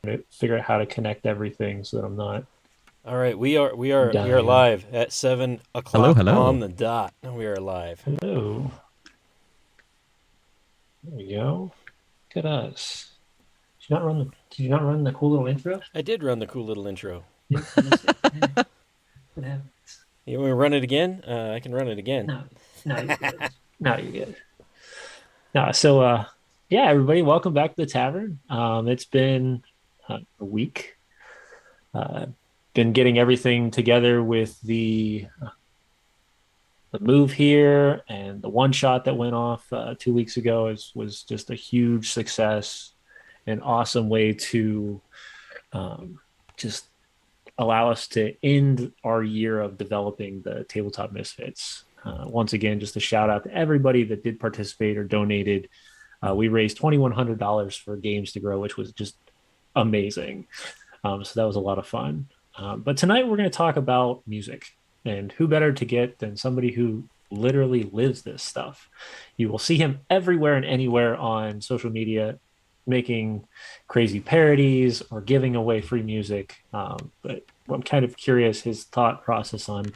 to figure out how to connect everything so that I'm not All right, we are dying. live at seven Hello, o'clock on hello. the dot. We are live. Hello. There we go. Look at us. Did you not run the cool little intro? I did run the cool little intro. Yeah, I missed it. What happened? You want me to run it again? I can run it again. No, no, you're good. No, you're good. No, yeah, everybody, welcome back to the tavern. It's been a week. Uh, been getting everything together with the move here, and the one shot that went off 2 weeks ago was just a huge success, an awesome way to just allow us to end our year of developing the Tabletop Misfits. Once again, just a shout out to everybody that did participate or donated. We raised $2,100 for Games to Grow, which was just amazing. So that was a lot of fun. But tonight we're going to talk about music, and who better to get than somebody who literally lives this stuff. You will see him everywhere and anywhere on social media, making crazy parodies or giving away free music. But I'm kind of curious his thought process on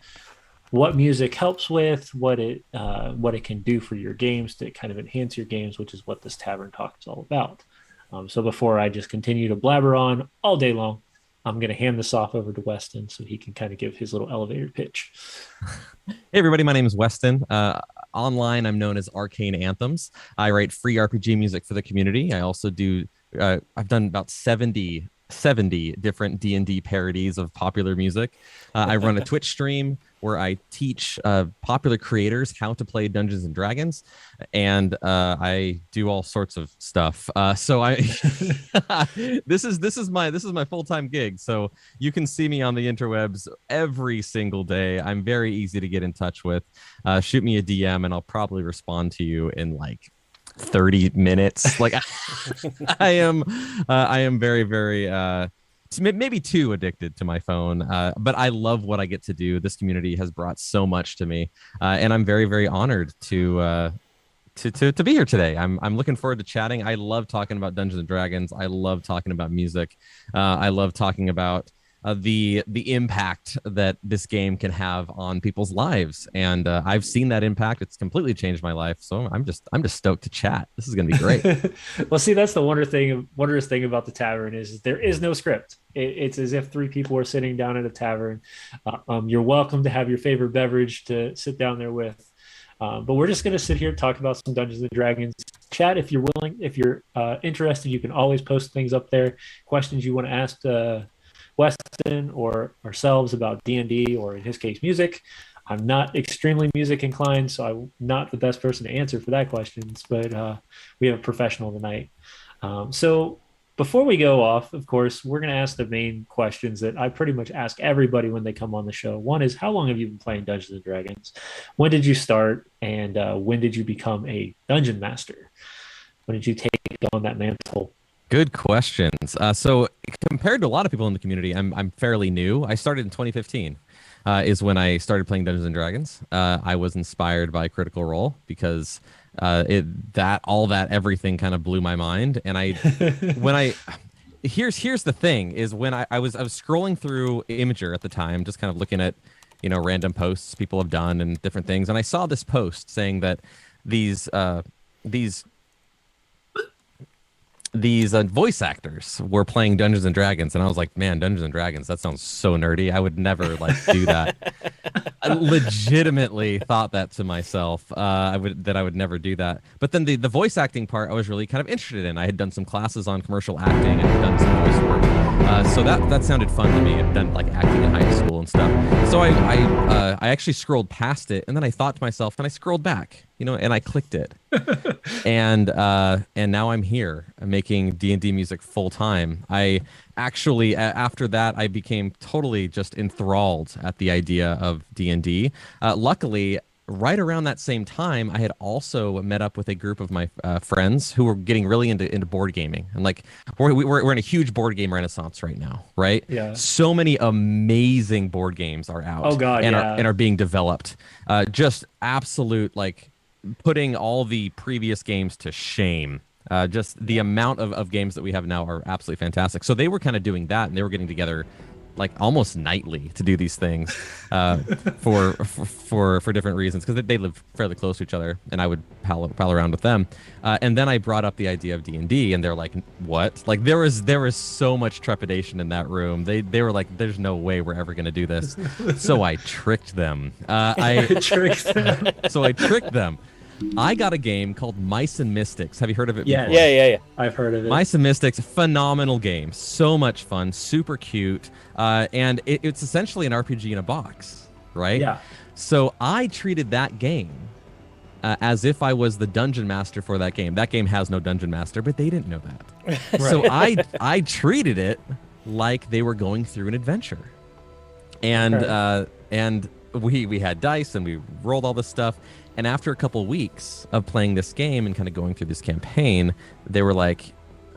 what music helps with, what it can do for your games to kind of enhance your games, which is what this Tavern Talk is all about. So before I just continue to blabber on all day long, I'm going to hand this off over to Weston so he can kind of give his little elevator pitch. Hey, everybody. My name is Weston. Online, I'm known as Arcane Anthems. I write free RPG music for the community. I also do, I've done about 70 different D&D parodies of popular music. I run a Twitch stream where I teach popular creators how to play Dungeons and Dragons, and I do all sorts of stuff. So I this is my full-time gig. So you can see me on the interwebs every single day. I'm very easy to get in touch with. Shoot me a DM and I'll probably respond to you in like 30 minutes. Like I am very, very maybe too addicted to my phone, but I love what I get to do. This community has brought so much to me, and I'm very, very honored to be here today. I'm looking forward to chatting. I love talking about Dungeons and Dragons. I love talking about music. I love talking about the impact that this game can have on people's lives, and I've seen that impact. It's completely changed my life. So I'm just stoked to chat. This is gonna be great. Well, see, that's the wondrous thing about the tavern is there is no script. It's as if three people are sitting down at a tavern. You're welcome to have your favorite beverage to sit down there with. But we're just going to sit here and talk about some Dungeons and Dragons. Chat if you're willing. If you're interested, you can always post things up there. Questions you want to ask Weston or ourselves about D&D, or in his case, music. I'm not extremely music inclined, so I'm not the best person to answer for that questions, but we have a professional tonight. So before we go off, of course, we're going to ask the main questions that I pretty much ask everybody when they come on the show. One is, how long have you been playing Dungeons and Dragons? When did you start? And when did you become a dungeon master? When did you take on that mantle? Good questions. So compared to a lot of people in the community, I'm fairly new. I started in 2015. Is when I started playing Dungeons and Dragons. I was inspired by Critical Role because everything kind of blew my mind. And here's the thing is when I was scrolling through Imager at the time, just kind of looking at random posts people have done and different things, and I saw this post saying that these voice actors were playing Dungeons and Dragons, and I was like, man, Dungeons and Dragons, that sounds so nerdy. I would never do that. I legitimately thought that to myself. I would never do that. But then the voice acting part, I was really kind of interested in. I had done some classes on commercial acting and had done some voice work, so that sounded fun to me. I've done like acting in high school and stuff. So I actually scrolled past it, and then I thought to myself, and I scrolled back, and I clicked it. and now I'm here making D&D music full time. I actually after that I became totally just enthralled at the idea of D&D. Luckily, right around that same time, I had also met up with a group of my friends who were getting really into board gaming, and like we're in a huge board game renaissance right now, right? Yeah. So many amazing board games are out. Oh God, and yeah. are being developed. Just absolute, like, putting all the previous games to shame. Just the amount of games that we have now are absolutely fantastic. So they were kind of doing that, and they were getting together like almost nightly to do these things for different reasons, because they live fairly close to each other, and I would pal around with them. And then I brought up the idea of D&D, and they're like, "What?" Like there was so much trepidation in that room. They were like, "There's no way we're ever going to do this." So I tricked them. So I tricked them. I got a game called Mice and Mystics. Have you heard of it before? Yeah. I've heard of it. Mice and Mystics, phenomenal game. So much fun, super cute. And it's essentially an RPG in a box, right? Yeah. So I treated that game as if I was the dungeon master for that game. That game has no dungeon master, but they didn't know that. Right. So I treated it like they were going through an adventure. And and we had dice and we rolled all this stuff. And after a couple weeks of playing this game and kind of going through this campaign, they were like,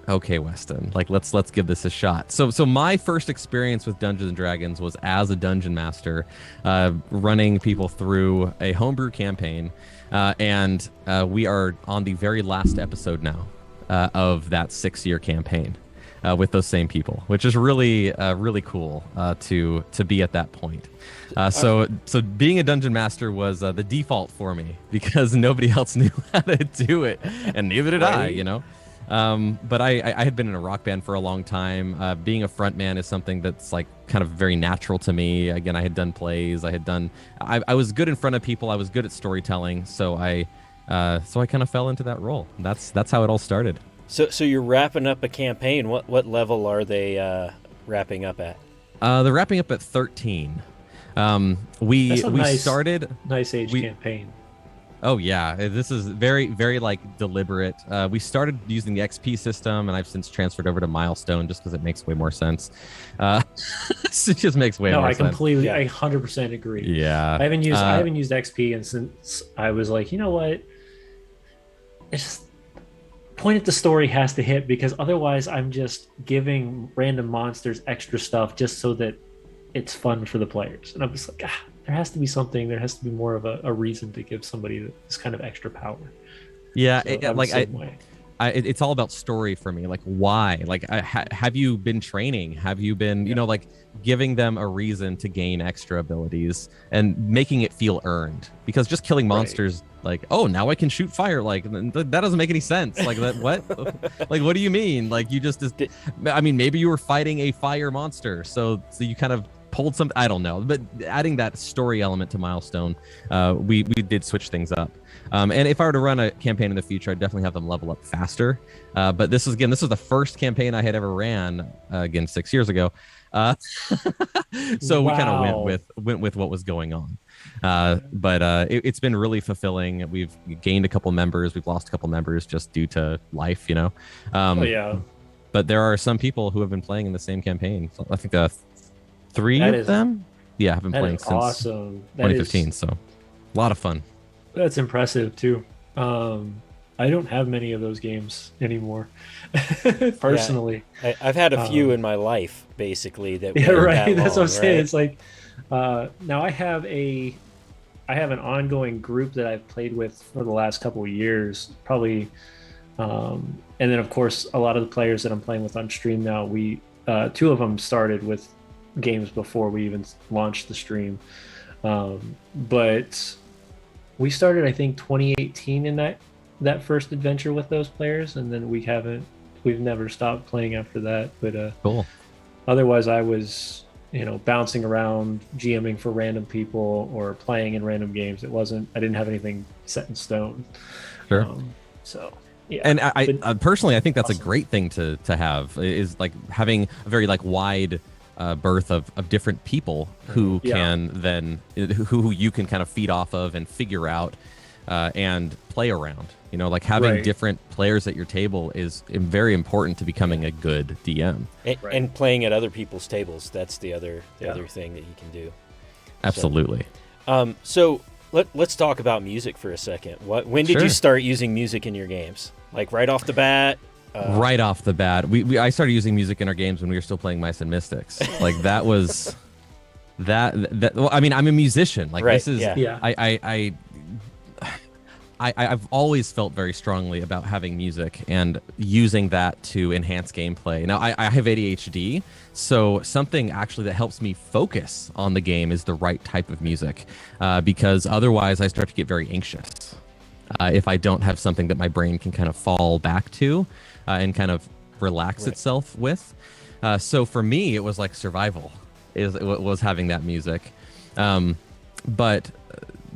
"Okay, Weston, like let's give this a shot." So my first experience with Dungeons and Dragons was as a dungeon master, running people through a homebrew campaign, and we are on the very last episode now of that 6-year campaign. With those same people, which is really cool to be at that point. So being a dungeon master was the default for me, because nobody else knew how to do it, and neither did I. You know, but I had been in a rock band for a long time. Being a front man is something that's like kind of very natural to me. Again, I had done plays. I was good in front of people. I was good at storytelling. So I kind of fell into that role. That's how it all started. So you're wrapping up a campaign. What level are they wrapping up at? They're wrapping up at 13. We started nice age campaign. Oh yeah, this is very very like deliberate. We started using the XP system, and I've since transferred over to Milestone just because it makes way more sense. It just makes way more sense. No, I 100% agree. Yeah, I haven't used XP, and since I was like, you know what, it's just point at the story has to hit, because otherwise I'm just giving random monsters extra stuff just so that it's fun for the players. And I'm just like, there has to be something. There has to be more of a reason to give somebody this kind of extra power. Yeah, So it's all about story for me. Like, why? Like, have you been training? Have you been, like giving them a reason to gain extra abilities and making it feel earned? Because just killing monsters, like, oh, now I can shoot fire. Like, that doesn't make any sense. Like, that what? Like, what do you mean? Like, you just I mean, maybe you were fighting a fire monster, so you kind of pulled some. I don't know, but adding that story element to Milestone, we did switch things up. And if I were to run a campaign in the future, I'd definitely have them level up faster. But this was the first campaign I had ever ran, again 6 years ago. So we kind of went with what was going on. But it's been really fulfilling. We've gained a couple members. We've lost a couple members just due to life, But there are some people who have been playing in the same campaign. So I think 3 of them, have been playing since awesome. 2015. So a lot of fun. That's impressive too. I don't have many of those games anymore, personally. Yeah, I've had a few in my life, basically. That's what I'm saying. It's like now I have an ongoing group that I've played with for the last couple of years, probably. And then of course a lot of the players that I'm playing with on stream now, we 2 of them started with games before we even launched the stream, but we started I think 2018 in that first adventure with those players, and then we've never stopped playing after that. But cool. Otherwise I was bouncing around GMing for random people or playing in random games. I didn't have anything set in stone. Sure. So yeah. And I personally, I think that's awesome. A great thing to have, is like having a very like wide berth of different people who can then who you can kind of feed off of and figure out and play around. Like having different players at your table is very important to becoming a good DM. And playing at other people's tables, that's the other thing that you can do. Absolutely. So let's talk about music for a second. When did you start using music in your games? Like right off the bat? Right off the bat. I started using music in our games when we were still playing Mice and Mystics. Like that was that well, I mean, I'm a musician. Like this is I've always felt very strongly about having music and using that to enhance gameplay. Now, I have ADHD, so something actually that helps me focus on the game is the right type of music, because otherwise I start to get very anxious if I don't have something that my brain can kind of fall back to and kind of relax itself with. So for me, it was like survival was having that music. But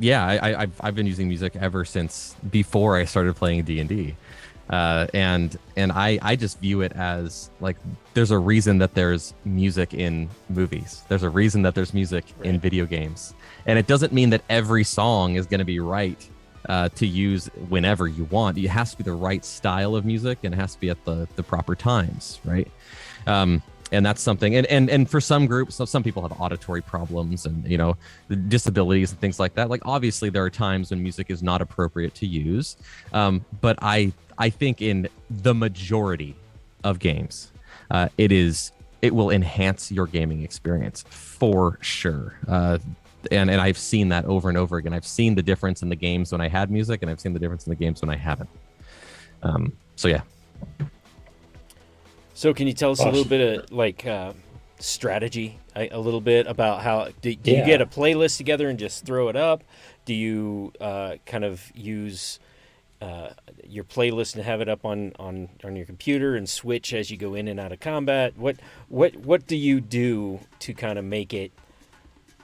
yeah, I've been using music ever since before I started playing D&D. And I just view it as like there's a reason that there's music in movies. There's a reason that there's music in video games. And it doesn't mean that every song is going to be right to use whenever you want. It has to be the right style of music, and it has to be at the proper times, right? And that's something, and for some groups, so some people have auditory problems and, you know, disabilities and things like that. Like, obviously there are times when music is not appropriate to use. But I think in the majority of games, it will enhance your gaming experience for sure. And I've seen that over and over again. I've seen the difference in the games when I had music, and I've seen the difference in the games when I haven't. So yeah. So can you tell us a little bit of like strategy, a little bit about how do you get a playlist together and just throw it up? Do you kind of use your playlist and have it up on your computer and switch as you go in and out of combat? What do you do to kind of make it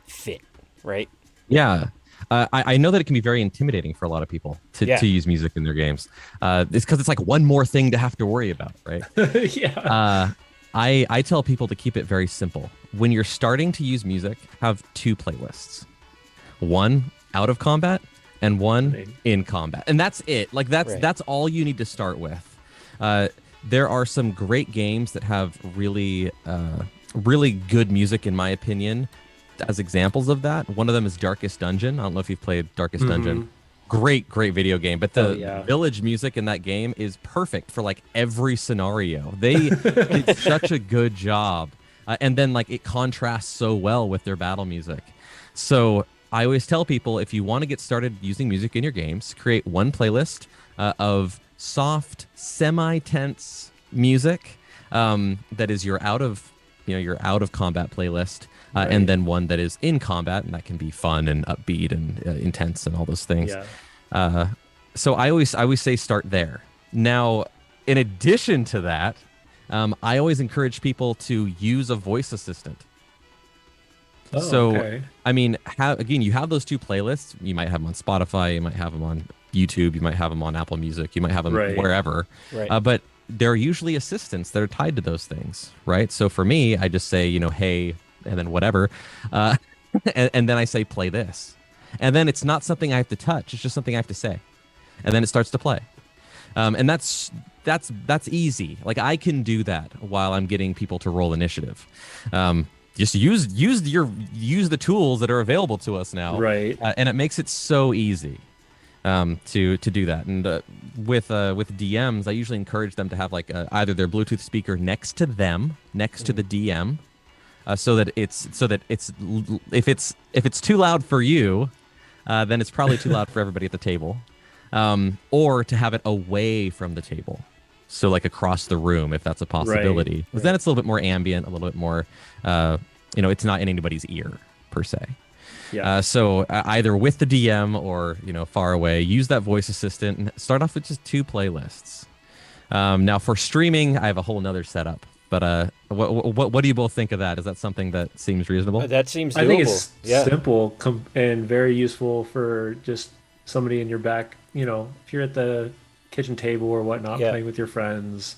fit, right? Yeah. I know that it can be very intimidating for a lot of people to use music in their games. It's because it's like one more thing to have to worry about, right? Yeah. I tell people to keep it very simple. When you're starting to use music, have two playlists. One out of combat and one in combat. And that's it. Like that's all you need to start with. There are some great games that have really good music, in my opinion, as examples of that. One of them is Darkest Dungeon. I don't know if you've played Darkest Dungeon. Great video game. But the village music in that game is perfect for like every scenario. They did such a good job. And then like it contrasts so well with their battle music. So I always tell people, if you want to get started using music in your games, create one playlist of soft, semi-tense music that is your out of combat playlist. And then one that is in combat, and that can be fun and upbeat and intense and all those things. Yeah. So I always say start there. Now, in addition to that, I always encourage people to use a voice assistant. I mean, you have those two playlists. You might have them on Spotify, you might have them on YouTube, you might have them on Apple Music, you might have them wherever. Right. But there are usually assistants that are tied to those things, right? So for me, I just say, hey, and then whatever, and then I say play this, and then it's not something I have to touch; it's just something I have to say, and then it starts to play, and that's easy. Like I can do that while I'm getting people to roll initiative. Just use the tools that are available to us now, right? And it makes it so easy to do that. And with DMs, I usually encourage them to have like either their Bluetooth speaker next to them, next to the DM. So that it's if it's too loud for you, then it's probably too loud for everybody at the table, or to have it away from the table, so like across the room if that's a possibility. Because then it's a little bit more ambient, a little bit more, it's not in anybody's ear per se. Yeah. So either with the DM or far away, use that voice assistant and start off with just two playlists. Now for streaming, I have a whole nother setup. But what do you both think of that? Is that something that seems reasonable? That seems doable. I think it's simple and very useful for just somebody in your back. If you're at the kitchen table or whatnot, playing with your friends.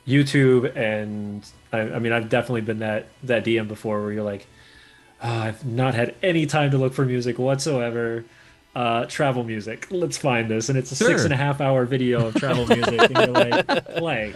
YouTube, and I mean, I've definitely been that DM before where you're like, I've not had any time to look for music whatsoever. Travel music. Let's find this, and it's a 6.5 hour video of travel music, and you're like, play.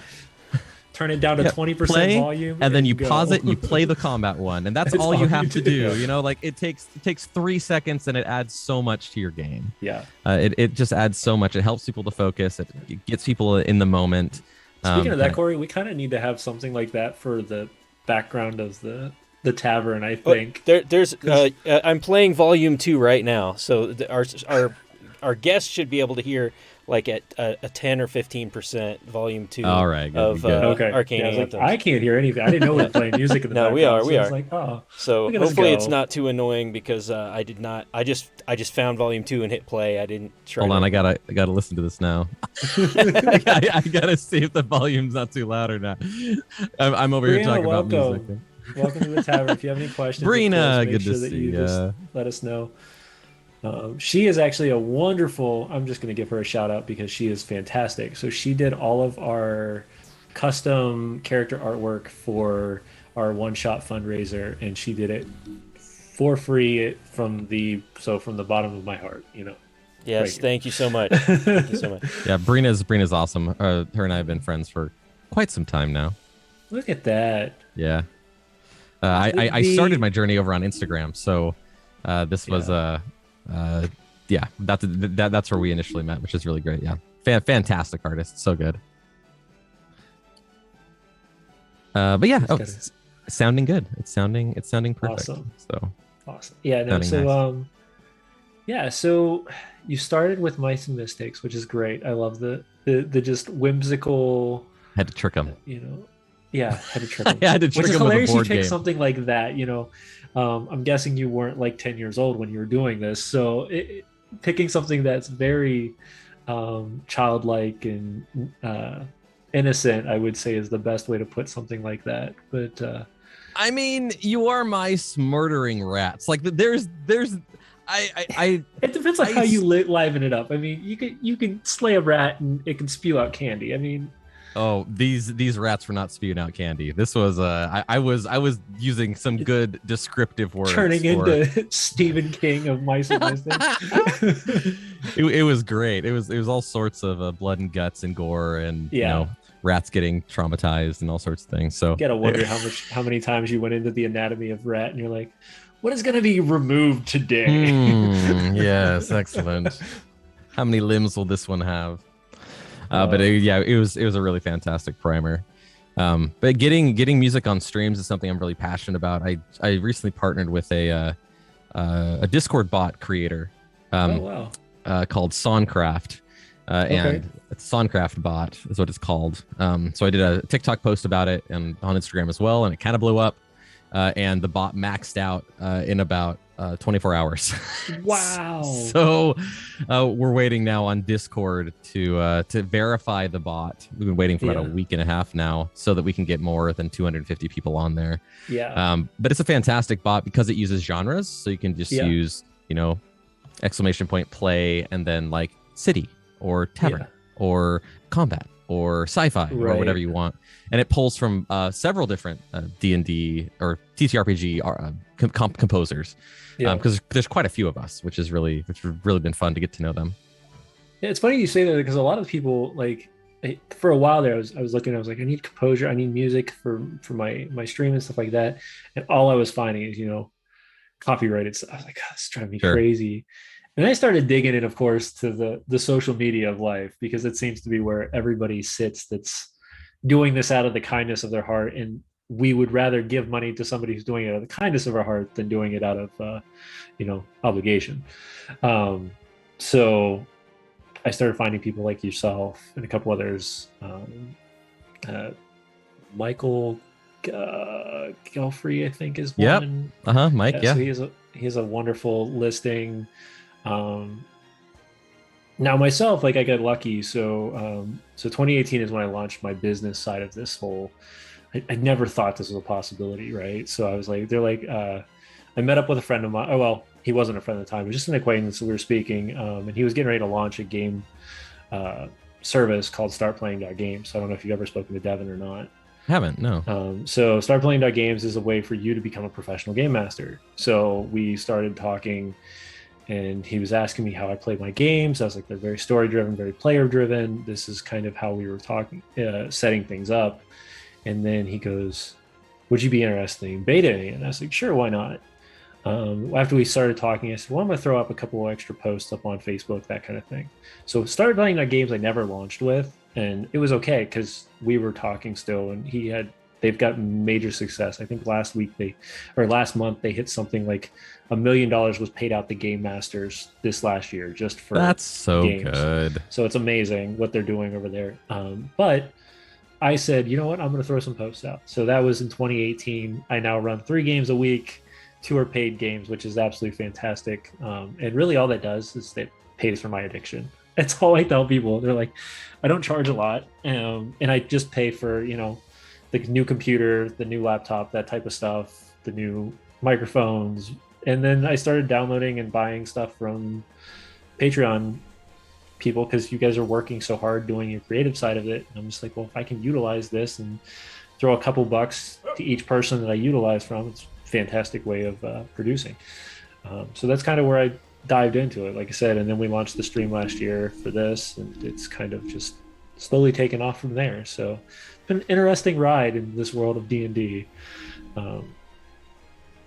Turn it down to 20% volume, and then you pause it and you play the combat one, and that's all you have to do. Like it takes 3 seconds, and it adds so much to your game. Yeah, it just adds so much. It helps people to focus. It gets people in the moment. Speaking of that, Corey, we kind of need to have something like that for the background of the tavern. I think there's I'm playing Volume 2 right now, so our our guests should be able to hear like at a 10 or 15% volume 2 All right, good, of good. Okay. Arcane Yeah, I was like, Anthems. I can't hear anything. I didn't know we were playing music in the No, we background. are, So we I was are. like, oh, So look at us hopefully it's go. not too annoying because I did not. I just found volume 2 and hit play. I didn't try. Hold on, to, I gotta listen to this now. I gotta see if the volume's not too loud or not. I'm over here Brianna, talking about music. welcome. Welcome to the tavern. If you have any questions, of course, Brina, make good to sure that see you just ya. let us know. She is actually a wonderful, I'm just going to give her a shout out because she is fantastic. So she did all of our custom character artwork for our one shot fundraiser, and she did it for free from the bottom of my heart, Yes, thank you so much. Thank you so much. Yeah, Brina's awesome. Her and I have been friends for quite some time now. Look at that. Yeah. I started my journey over on Instagram, so this was yeah, that's where we initially met, which is really great. Yeah, fantastic artist, so good. But yeah, it's sounding good. It's sounding perfect. Awesome. So awesome. Yeah, no. So nice. yeah, so you started with Mice and Mystics, which is great. I love the just whimsical. Had to trick him. Yeah, had to trick him. I had to trick which is him with a hilarious. You board pick game. something like that. I'm guessing you weren't like 10 years old when you were doing this, so picking something that's very childlike and innocent, I would say, is the best way to put something like that. But I mean, you are mice murdering rats. Like there's I it depends on how you liven it up. I mean, you can slay a rat and it can spew out candy. I mean, oh, these rats were not spewing out candy. This was I was using some good descriptive words. Turning into Stephen King of Mice and Mystics. It was great. It was all sorts of blood and guts and gore and rats getting traumatized and all sorts of things. So you gotta wonder how many times you went into the anatomy of rat and you're like, what is going to be removed today? Yes, excellent. How many limbs will this one have? But it was a really fantastic primer. But getting music on streams is something I'm really passionate about. I recently partnered with a Discord bot creator called Songcraft. And Songcraft bot is what it's called. So I did a TikTok post about it and on Instagram as well, and it kind of blew up. And the bot maxed out in about 24 hours. Wow. So we're waiting now on Discord to verify the bot. We've been waiting for about a week and a half now so that we can get more than 250 people on there. Yeah. But it's a fantastic bot because it uses genres. So you can just use, exclamation point play and then like city or tavern or combat or sci-fi or whatever you want. And it pulls from several different D&D or TTRPG composers because there's quite a few of us, which has really been fun to get to know them. Yeah, it's funny you say that because a lot of people, like, for a while there, I was looking, I was like, I need composure, I need music for my stream and stuff like that, and all I was finding is copyrighted stuff. I was like, God, this is driving me crazy. And I started digging in, of course, to the social media of life, because it seems to be where everybody sits that's doing this out of the kindness of their heart. And we would rather give money to somebody who's doing it out of the kindness of our heart than doing it out of, obligation. So I started finding people like yourself and a couple others. Michael Gelfrey, I think, is one. Mike. So he has a wonderful listing. Now myself, like, I got lucky. So 2018 is when I launched my business side of this whole. I never thought this was a possibility, right? So I was like, I met up with a friend of mine. Oh, well, he wasn't a friend at the time. It was just an acquaintance. So we were speaking, and he was getting ready to launch a game service called StartPlaying.games. So I don't know if you've ever spoken to Devin or not. Haven't, no. So StartPlaying.games is a way for you to become a professional game master. So we started talking, and he was asking me how I played my games. I was like, they're very story driven, very player driven. This is kind of how we were talking, setting things up. And then he goes, would you be interested in betaing? And I was like, sure, why not? After we started talking, I said, well, I'm going to throw up a couple of extra posts up on Facebook, that kind of thing. So started playing that games I never launched with. And it was okay because we were talking still, and he had they've got major success. I think last month they hit something like $1 million was paid out to game masters this last year just for That's so games. good. So it's amazing what they're doing over there. But I said, you know what, I'm going to throw some posts out. So that was in 2018. I now run 3 games a week. 2 are paid games, which is absolutely fantastic. And really all that does is that pays for my addiction. That's all I tell people. They're like, I don't charge a lot. And I just pay for, the new computer, the new laptop, that type of stuff, the new microphones. And then I started downloading and buying stuff from Patreon people because you guys are working so hard doing your creative side of it. And I'm just like, well, if I can utilize this and throw a couple bucks to each person that I utilize from, it's a fantastic way of producing. So that's kind of where I dived into it, like I said. And then we launched the stream last year for this, and it's kind of just slowly taken off from there. So it's been an interesting ride in this world of D&D.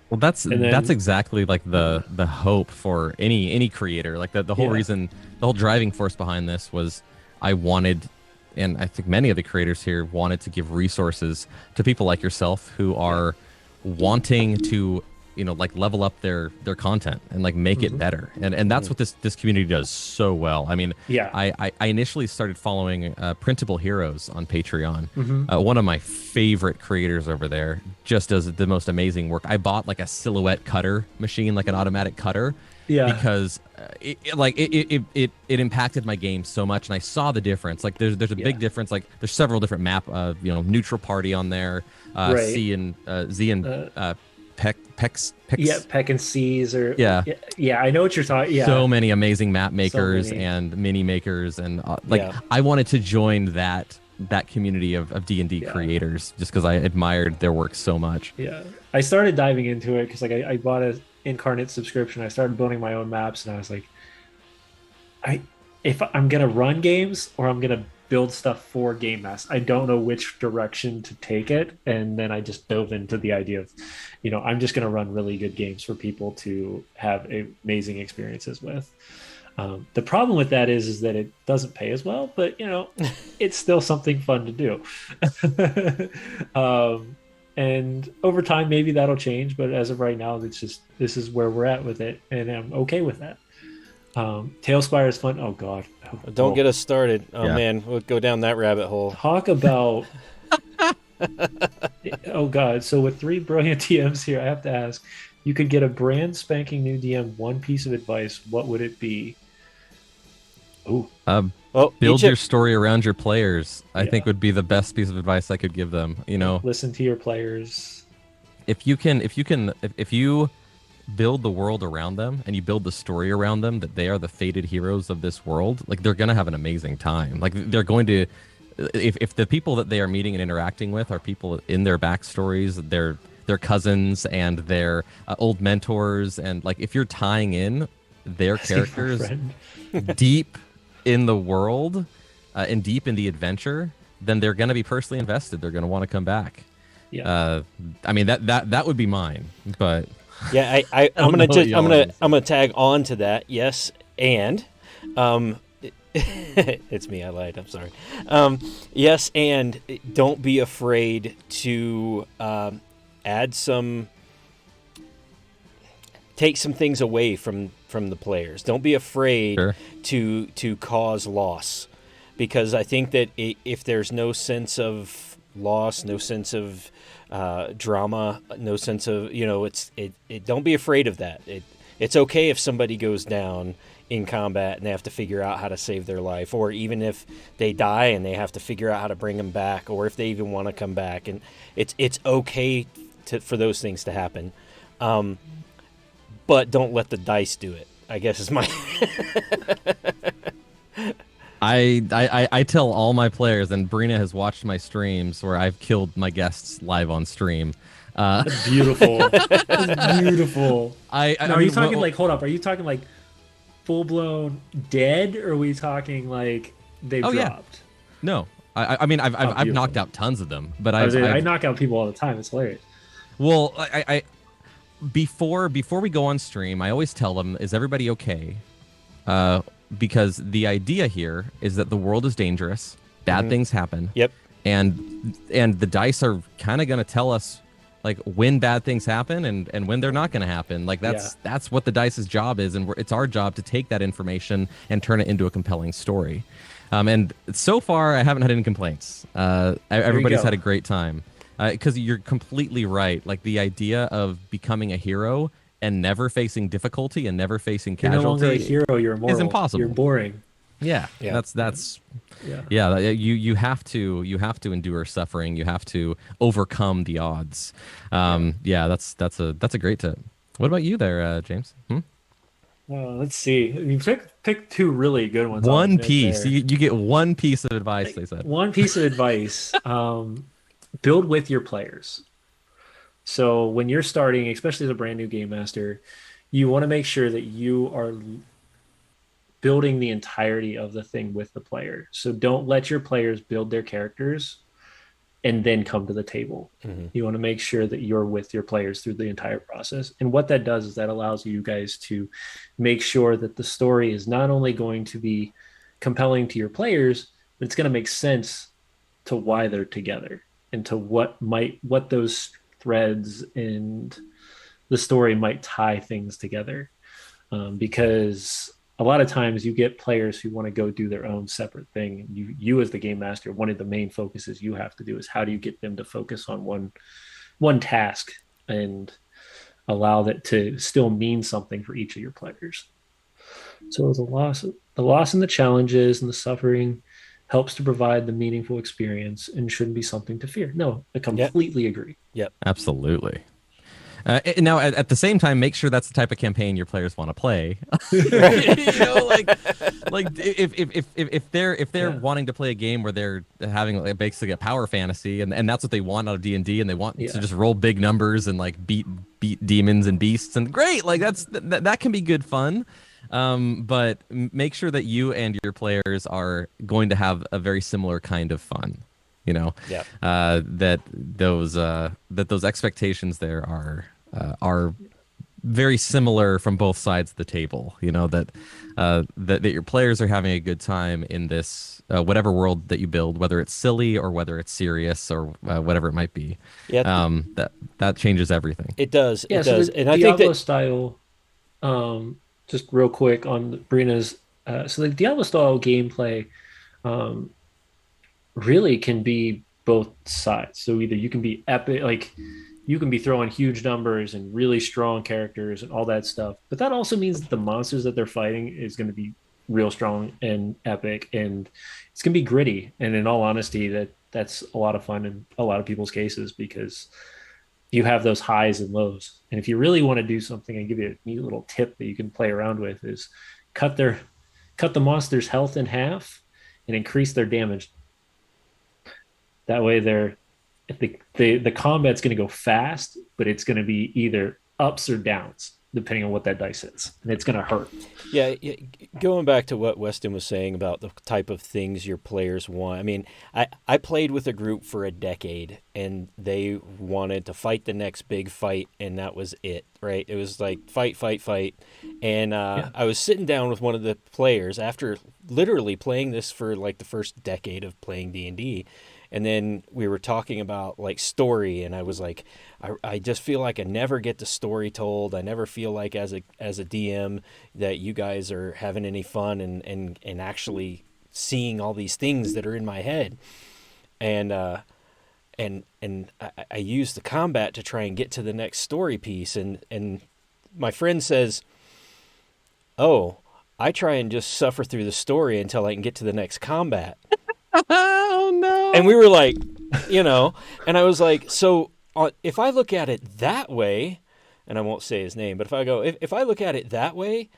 Well, that's exactly like the hope for any creator. Like the whole reason, the whole driving force behind this was I wanted, and I think many of the creators here wanted to give resources to people like yourself who are wanting to, like level up their content and like make it better. And that's what this community does so well. I mean, I initially started following Printable Heroes on Patreon. One of my favorite creators over there just does the most amazing work. I bought like a silhouette cutter machine, like an automatic cutter, because it impacted my game so much, and I saw the difference. Like there's a big difference. Like there's several different neutral party on there, Z and Pex. Yeah, Peck and C's or yeah. I know what you're talking. Yeah, so many amazing map makers and mini makers, and I wanted to join that community of D&D creators just because I admired their work so much. Yeah, I started diving into it because I bought an Incarnate subscription. I started building my own maps, and I was like, if I'm gonna run games or I'm gonna build stuff for Game Mass, I don't know which direction to take it. And then I just dove into the idea of, I'm just going to run really good games for people to have amazing experiences with. The problem with that is that it doesn't pay as well, but it's still something fun to do. And over time, maybe that'll change. But as of right now, this is where we're at with it. And I'm okay with that. Tailspire is fun. Oh God. Don't get us started. Oh man, we'll go down that rabbit hole. Talk about oh God. So with 3 brilliant DMs here, I have to ask, you could get a brand spanking new DM one piece of advice, what would it be? Build your story around your players. I think would be the best piece of advice I could give them. Listen to your players. If you build the world around them and you build the story around them that they are the fated heroes of this world, like they're gonna have an amazing time. Like they're going to, if the people that they are meeting and interacting with are people in their backstories, their cousins and their old mentors, and like if you're tying in their characters deep in the world and deep in the adventure, then they're gonna be personally invested. They're gonna want to come back. I mean that would be mine, but. Yeah, I'm gonna tag on to that. Yes, and it's me. I lied. I'm sorry. Yes, and don't be afraid to take some things away from the players. Don't be afraid to cause loss, because I think that if there's no sense of loss, no sense of drama, no sense of don't be afraid of that. It's okay if somebody goes down in combat and they have to figure out how to save their life, or even if they die and they have to figure out how to bring them back, or if they even want to come back, and it's okay for those things to happen, but don't let the dice do it, I guess is my I tell all my players, and Brina has watched my streams where I've killed my guests live on stream. That's beautiful. That's beautiful. Are you talking like, hold up, are you talking like full blown dead, or are we talking like they've dropped? Yeah. No, I mean I've knocked out tons of them, but I knock out people all the time. It's hilarious. Well, I before we go on stream, I always tell them, is everybody okay? Because the idea here is that the world is dangerous, bad things happen. Yep. and the dice are kind of going to tell us like when bad things happen and when they're not going to happen. Like Yeah. that's what the dice's job is, and it's our job to take that information and turn it into a compelling story. And so far, I haven't had any complaints. There you Everybody's had go. a great time because you're completely right. Like the idea of becoming a hero and never facing difficulty and never facing You're no longer a casualty hero, you're is immoral. You're impossible. boring. Yeah, Yeah. that's Yeah. yeah. You have to endure suffering. You have to overcome the odds. Yeah. Yeah, that's a great tip. What about you there, James? Hmm? Let's see. You picked two really good ones, I'll One admit piece. there. You get one piece of advice. Like, They said. one piece of advice, build with your players. So when you're starting, especially as a brand new game master, you want to make sure that you are building the entirety of the thing with the player. So don't let your players build their characters and then come to the table. Hmm. You want to make sure that you're with your players through the entire process. And what that does is that allows you guys to make sure that the story is not only going to be compelling to your players, but it's going to make sense to why they're together and to what those threads and the story might tie things together. Because a lot of times you get players who want to go do their own separate thing. You as the game master, one of the main focuses you have to do is how do you get them to focus on one task and allow that to still mean something for each of your players. So the loss and the challenges and the suffering helps to provide the meaningful experience and shouldn't be something to fear. No, I Yep. completely agree. Yep. Absolutely. Now, at the same time, make sure that's the type of campaign your players want to play. Right. You know, like if they're Yeah. wanting to play a game where they're having like, basically a power fantasy, and that's what they want out of D&D, and they want to Yeah. just roll big numbers and like beat demons and beasts, and great, like that can be good fun. But make sure that you and your players are going to have a very similar kind of fun. You know, Yeah. that those expectations there are very similar from both sides of the table. You know that your players are having a good time in this whatever world that you build, whether it's silly or whether it's serious or whatever it might be. Yeah. That changes everything. It does. Yeah, It so does. the And I think Diablo that, style, just real quick on Brina's, so the Diablo style gameplay, um, really can be both sides. So either you can be epic, like you can be throwing huge numbers and really strong characters and all that stuff, but that also means that the monsters that they're fighting is going to be real strong and epic, and it's going to be gritty. And in all honesty, that's a lot of fun in a lot of people's cases because you have those highs and lows. And if you really want to do something, and give you a neat little tip that you can play around with is cut their cut the monster's health in half and increase their damage. That way, they're if the combat's going to go fast, but it's going to be either ups or downs depending on what that dice is, and it's going to hurt. yeah, going back to what Weston was saying about the type of things your players want. I mean, I played with a group for a decade, and they wanted to fight the next big fight, and that was it, right? It was like fight, fight, fight. And Yeah, I was sitting down with one of the players after literally playing this for like the first decade of playing D&D, and then we were talking about like story, and I was like, I just feel like I never get the story told. I never feel like as a DM that you guys are having any fun and actually seeing all these things that are in my head. And I use the combat to try and get to the next story piece, and my friend says, "Oh, I try and just suffer through the story until I can get to the next combat." Oh And no! we were like, and I was like, so if I look at it that way, and I won't say his name, but if I look at it that way,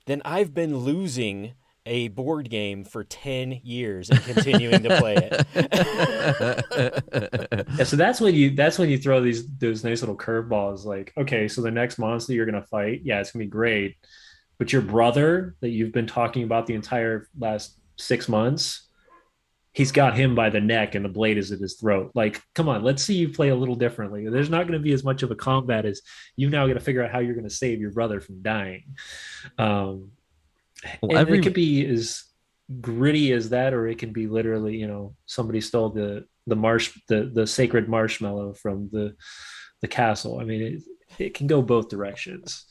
then I've been losing a board game for 10 years and continuing to play it. yeah. So that's when you throw those nice little curveballs. Like, okay, so the next monster you're going to fight, yeah, it's going to be great, but your brother that you've been talking about the entire last 6 months, he's got him by the neck and the blade is at his throat. Like, come on, let's see you play a little differently. There's not going to be as much of a combat as you now got to figure out how you're going to save your brother from dying. Um, Well, and it every could be as gritty as that, or it can be literally, somebody stole the sacred marshmallow from the castle. I mean, it can go both directions.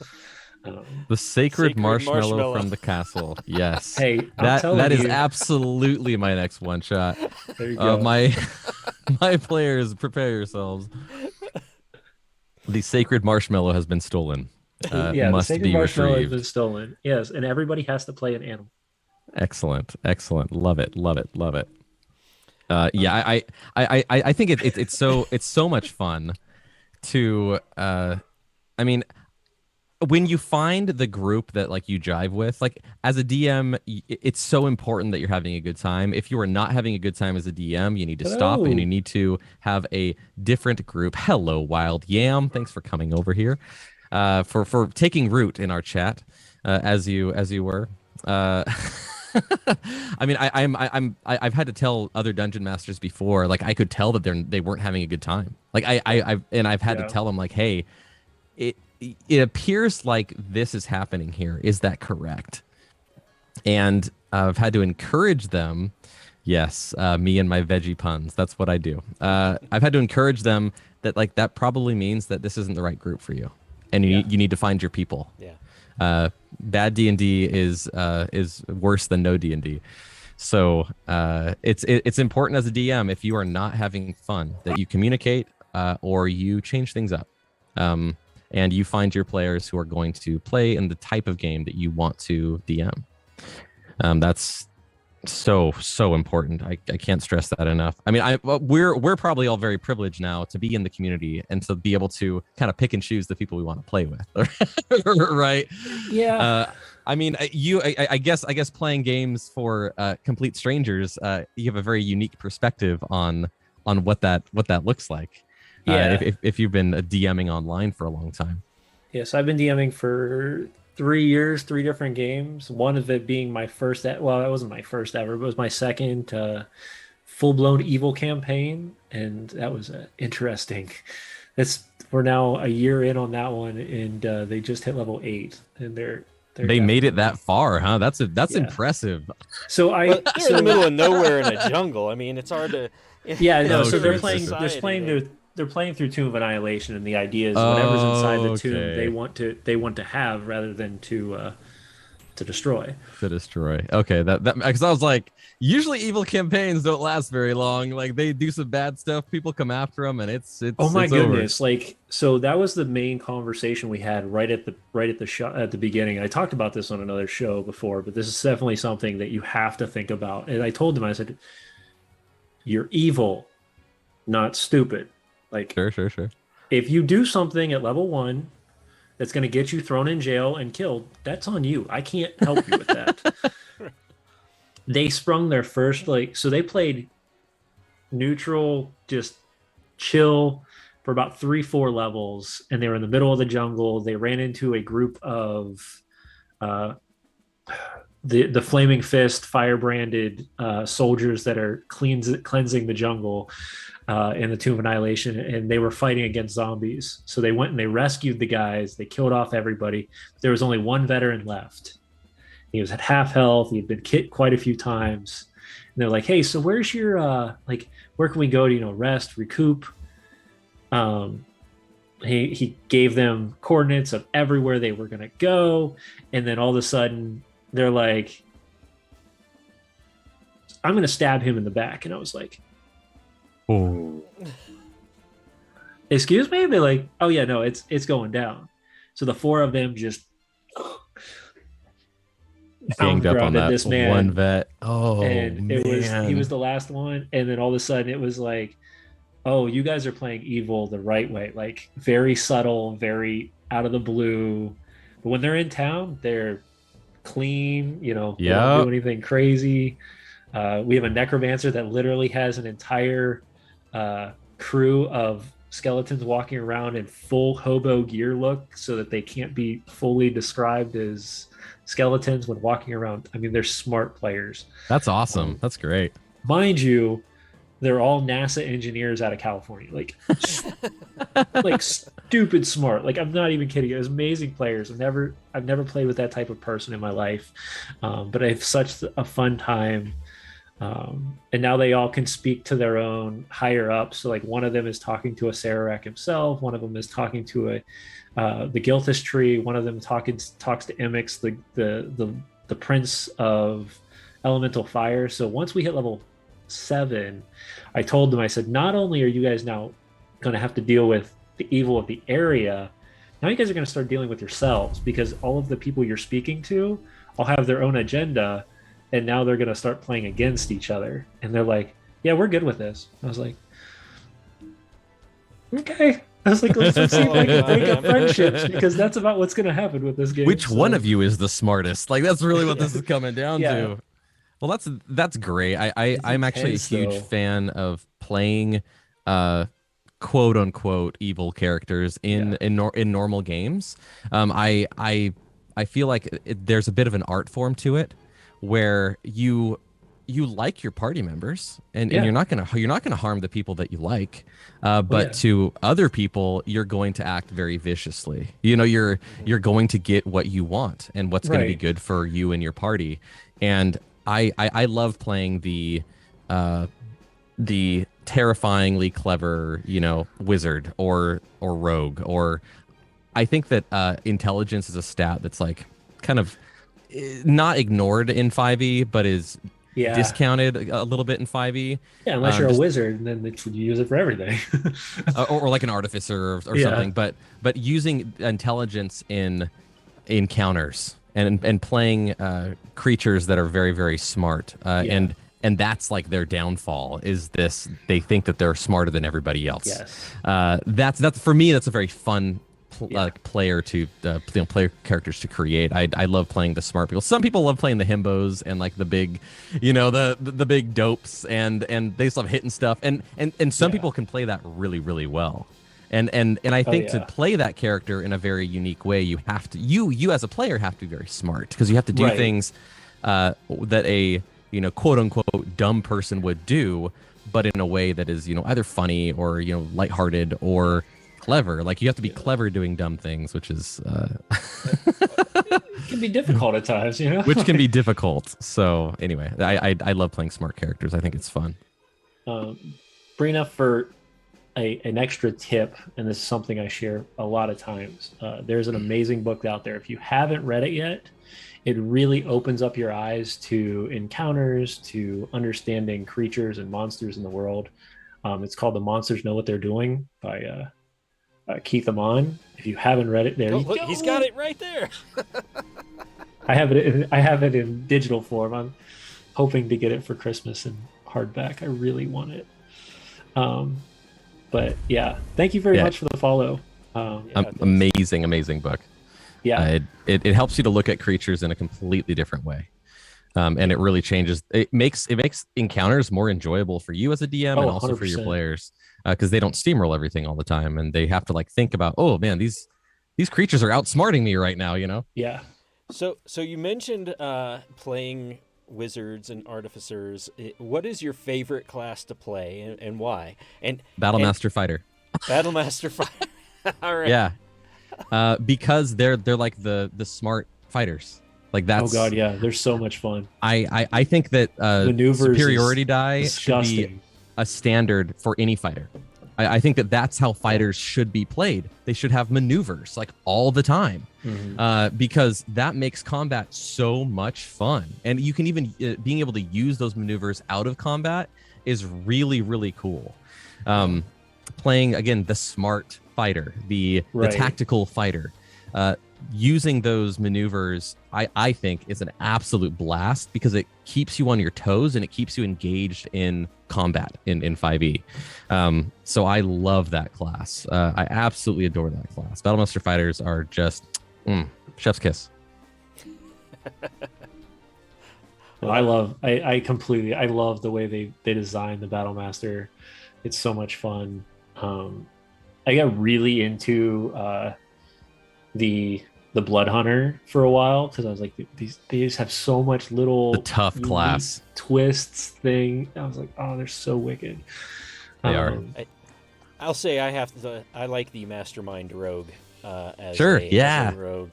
The sacred Sacred marshmallow marshmallow. from the castle. Yes. Hey, I'm That telling is you, absolutely my next one shot. there you go. My my players, prepare yourselves. The sacred marshmallow has been stolen. Yeah, the Must sacred be marshmallow has been retrieved. stolen. Yes, and everybody has to play an animal. Excellent. Excellent. Love it. Love it. Love it. Yeah, Um, I think it's so much fun to I mean, when you find the group that like you jive with, like as a DM, it's so important that you're having a good time. If you are not having a good time as a DM, you need to stop and you hello. need to have a different group. Hello, Wild Yam. Thanks for coming over here. For taking root in our chat, as you were. Uh I mean, I've had to tell other dungeon masters before, like I could tell that they weren't having a good time. Like I've had to Yeah. tell them like, hey, it it appears like this is happening here. Is that correct? And I've had to encourage them. Yes, me and my veggie puns. That's what I do. I've had to encourage them that like that probably means that this isn't the right group for you, and Yeah. you need to find your people. Yeah. Bad D&D is worse than no D&D. So it's important as a DM, if you are not having fun, that you communicate or you change things up. And you find your players who are going to play in the type of game that you want to DM. That's so important. I can't stress that enough. I mean, we're probably all very privileged now to be in the community and to be able to kind of pick and choose the people we want to play with, right? Yeah. I mean, I guess playing games for complete strangers, you have a very unique perspective on what that looks like. Yeah. If you've been DMing online for a long time. Yes, I've been DMing for 3 years, three different games. One of it being my first, well, that wasn't my first ever, but it was my second full-blown evil campaign, and that was interesting. It's we're now a year in on that one, and they just hit level 8, and they're They made it definitely that far, huh? That's yeah. impressive. So Well, I they're in the middle so of nowhere in a jungle. I mean, it's hard to. yeah, no, Oh, so true, Urban true, true. society. they're playing through Tomb of Annihilation, and the idea is whatever's inside the tomb Okay. they want to have rather than to destroy. To destroy. Okay, that because I was like, usually evil campaigns don't last very long. Like they do some bad stuff, people come after them, and Oh my it's over. goodness. Like so that was the main conversation we had right at the show at the beginning. I talked about this on another show before, but this is definitely something that you have to think about. And I told them, I said, you're evil, not stupid. Like Sure, sure, sure. if you do something at level 1 that's going to get you thrown in jail and killed, that's on you. I can't help you with that. They sprung their first so they played neutral, just chill for about 3, 4 levels, and they were in the middle of the jungle. They ran into a group of uh, the flaming fist fire branded soldiers that are cleansing the jungle in the Tomb of Annihilation, and they were fighting against zombies. So they went and they rescued the guys. They killed off everybody. There was only one veteran left. He was at half health. He'd been hit quite a few times. And they're like, "Hey, so where's your where can we go to rest, recoup?" Um, he gave them coordinates of everywhere they were gonna go, and then all of a sudden they're like, "I'm gonna stab him in the back," and I was like, Oh, "Excuse me?" They're like, "Oh yeah, no, it's going down." So the four of them just ganged pound up on grounded that this one man, vet. Oh and he was man. the last one, and then all of a sudden it was like, "Oh, you guys are playing evil the right way, like very subtle, very out of the blue." But when they're in town, they're clean. They don't do Yep. anything crazy. We have a necromancer that literally has an entire crew of skeletons walking around in full hobo gear look so that they can't be fully described as skeletons when walking around. I mean, they're smart players. That's awesome. Um, That's great. Mind you, they're all NASA engineers out of California. Like stupid smart. Like I'm not even kidding. It was amazing players. I've never played with that type of person in my life, but I have such a fun time And now they all can speak to their own higher ups. So like one of them is talking to a Sararak himself. One of them is talking to the Gilthus tree. One of them talks to Imix, the prince of elemental fire. So once we hit level 7, I told them, I said, not only are you guys now going to have to deal with the evil of the area, now you guys are going to start dealing with yourselves, because all of the people you're speaking to all have their own agenda, and now they're going to start playing against each other. And they're like, yeah, we're good with this. I was like, okay. I was like, let's see if I can break up friendships, because that's about what's going to happen with this game. Which one of you is the smartest? Like, that's really what this is coming down Yeah. to. Well, that's great. I'm actually a huge fan of playing quote unquote evil characters in normal games. I feel like there's a bit of an art form to it, where you like your party members, and you're not gonna harm the people that you like, but to other people you're going to act very viciously. You're going to get what you want and what's going to be good for you and your party. And I love playing the terrifyingly clever, wizard or rogue. Or I think that intelligence is a stat that's like kind of not ignored in 5e, but is discounted a little bit in 5e. Yeah, unless you're a wizard, and then you use it for everything. or like an artificer or something. But using intelligence in encounters and playing creatures that are very, very smart, and that's like their downfall, is this: they think that they're smarter than everybody else. That's for me, that's a very fun player to player characters to create. I love playing the smart people. Some people love playing the himbos and like the big, the big dopes, and they just love hitting stuff. And some people can play that really, really well. And I think to play that character in a very unique way, you have to you as a player have to be very smart, because you have to do things that a quote unquote dumb person would do, but in a way that is either funny or lighthearted or clever. Like, you have to be clever doing dumb things, which is it can be difficult at times, which can be difficult. So anyway, I love playing smart characters. I think it's fun. Brina, for an extra tip, and this is something I share a lot of times, there's an amazing book out there. If you haven't read it yet, it really opens up your eyes to encounters, to understanding creatures and monsters in the world. It's called The Monsters Know What They're Doing by Keith Amon. If you haven't read it, look, he's got it right there. I have it in digital form. I'm hoping to get it for Christmas in hardback. I really want it. But yeah, thank you very much for the follow. Amazing book. Yeah, it helps you to look at creatures in a completely different way. And it really changes. It makes encounters more enjoyable for you as a DM, and also 100%. For your players, because they don't steamroll everything all the time, and they have to think about, oh man, these creatures are outsmarting me right now. Yeah. So you mentioned playing wizards and artificers. What is your favorite class to play, and why? And Battlemaster Fighter. Battlemaster Fighter. All right. Yeah. Because they're like the smart fighters. Like, that's, oh god, yeah, they're so much fun. I think that maneuvers superiority die should be a standard for any fighter. I think that that's how fighters should be played. They should have maneuvers like all the time, because that makes combat so much fun. And you can even being able to use those maneuvers out of combat is really, really cool. Playing again the smart fighter, the tactical fighter, using those maneuvers, I think, is an absolute blast, because it keeps you on your toes and it keeps you engaged in combat in 5e. So I love that class. I absolutely adore that class. Battlemaster Fighters are just chef's kiss. Well, I love the way they designed the Battlemaster. It's so much fun. I got really into the Blood Hunter for a while, because I was like, these have so much little tough class twists thing. I was like, oh, they're so wicked. They are. I'll say I like the Mastermind Rogue as sure, as a rogue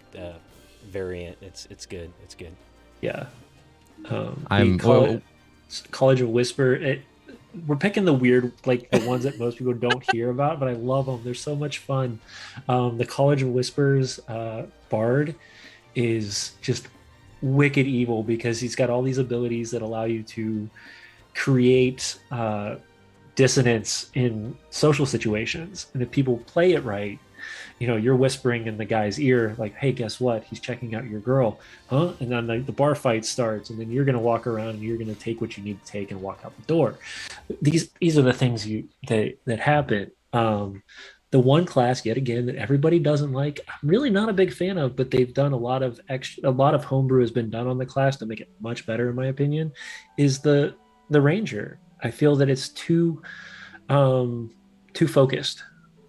variant. It's good. It's good. Yeah. College of Whisper. We're picking the weird, like the ones that most people don't hear about, but I love them. They're so much fun. The College of Whispers bard is just wicked evil because he's got all these abilities that allow you to create dissonance in social situations. And if people play it right, you're whispering in the guy's ear, like, hey, guess what? He's checking out your girl. Huh? And then the bar fight starts, and then you're going to walk around and you're going to take what you need to take and walk out the door. These are the things that happen. The one class, yet again, that everybody doesn't like, I'm really not a big fan of, but they've done a lot of homebrew has been done on the class to make it much better, in my opinion, is the Ranger. I feel that it's too focused.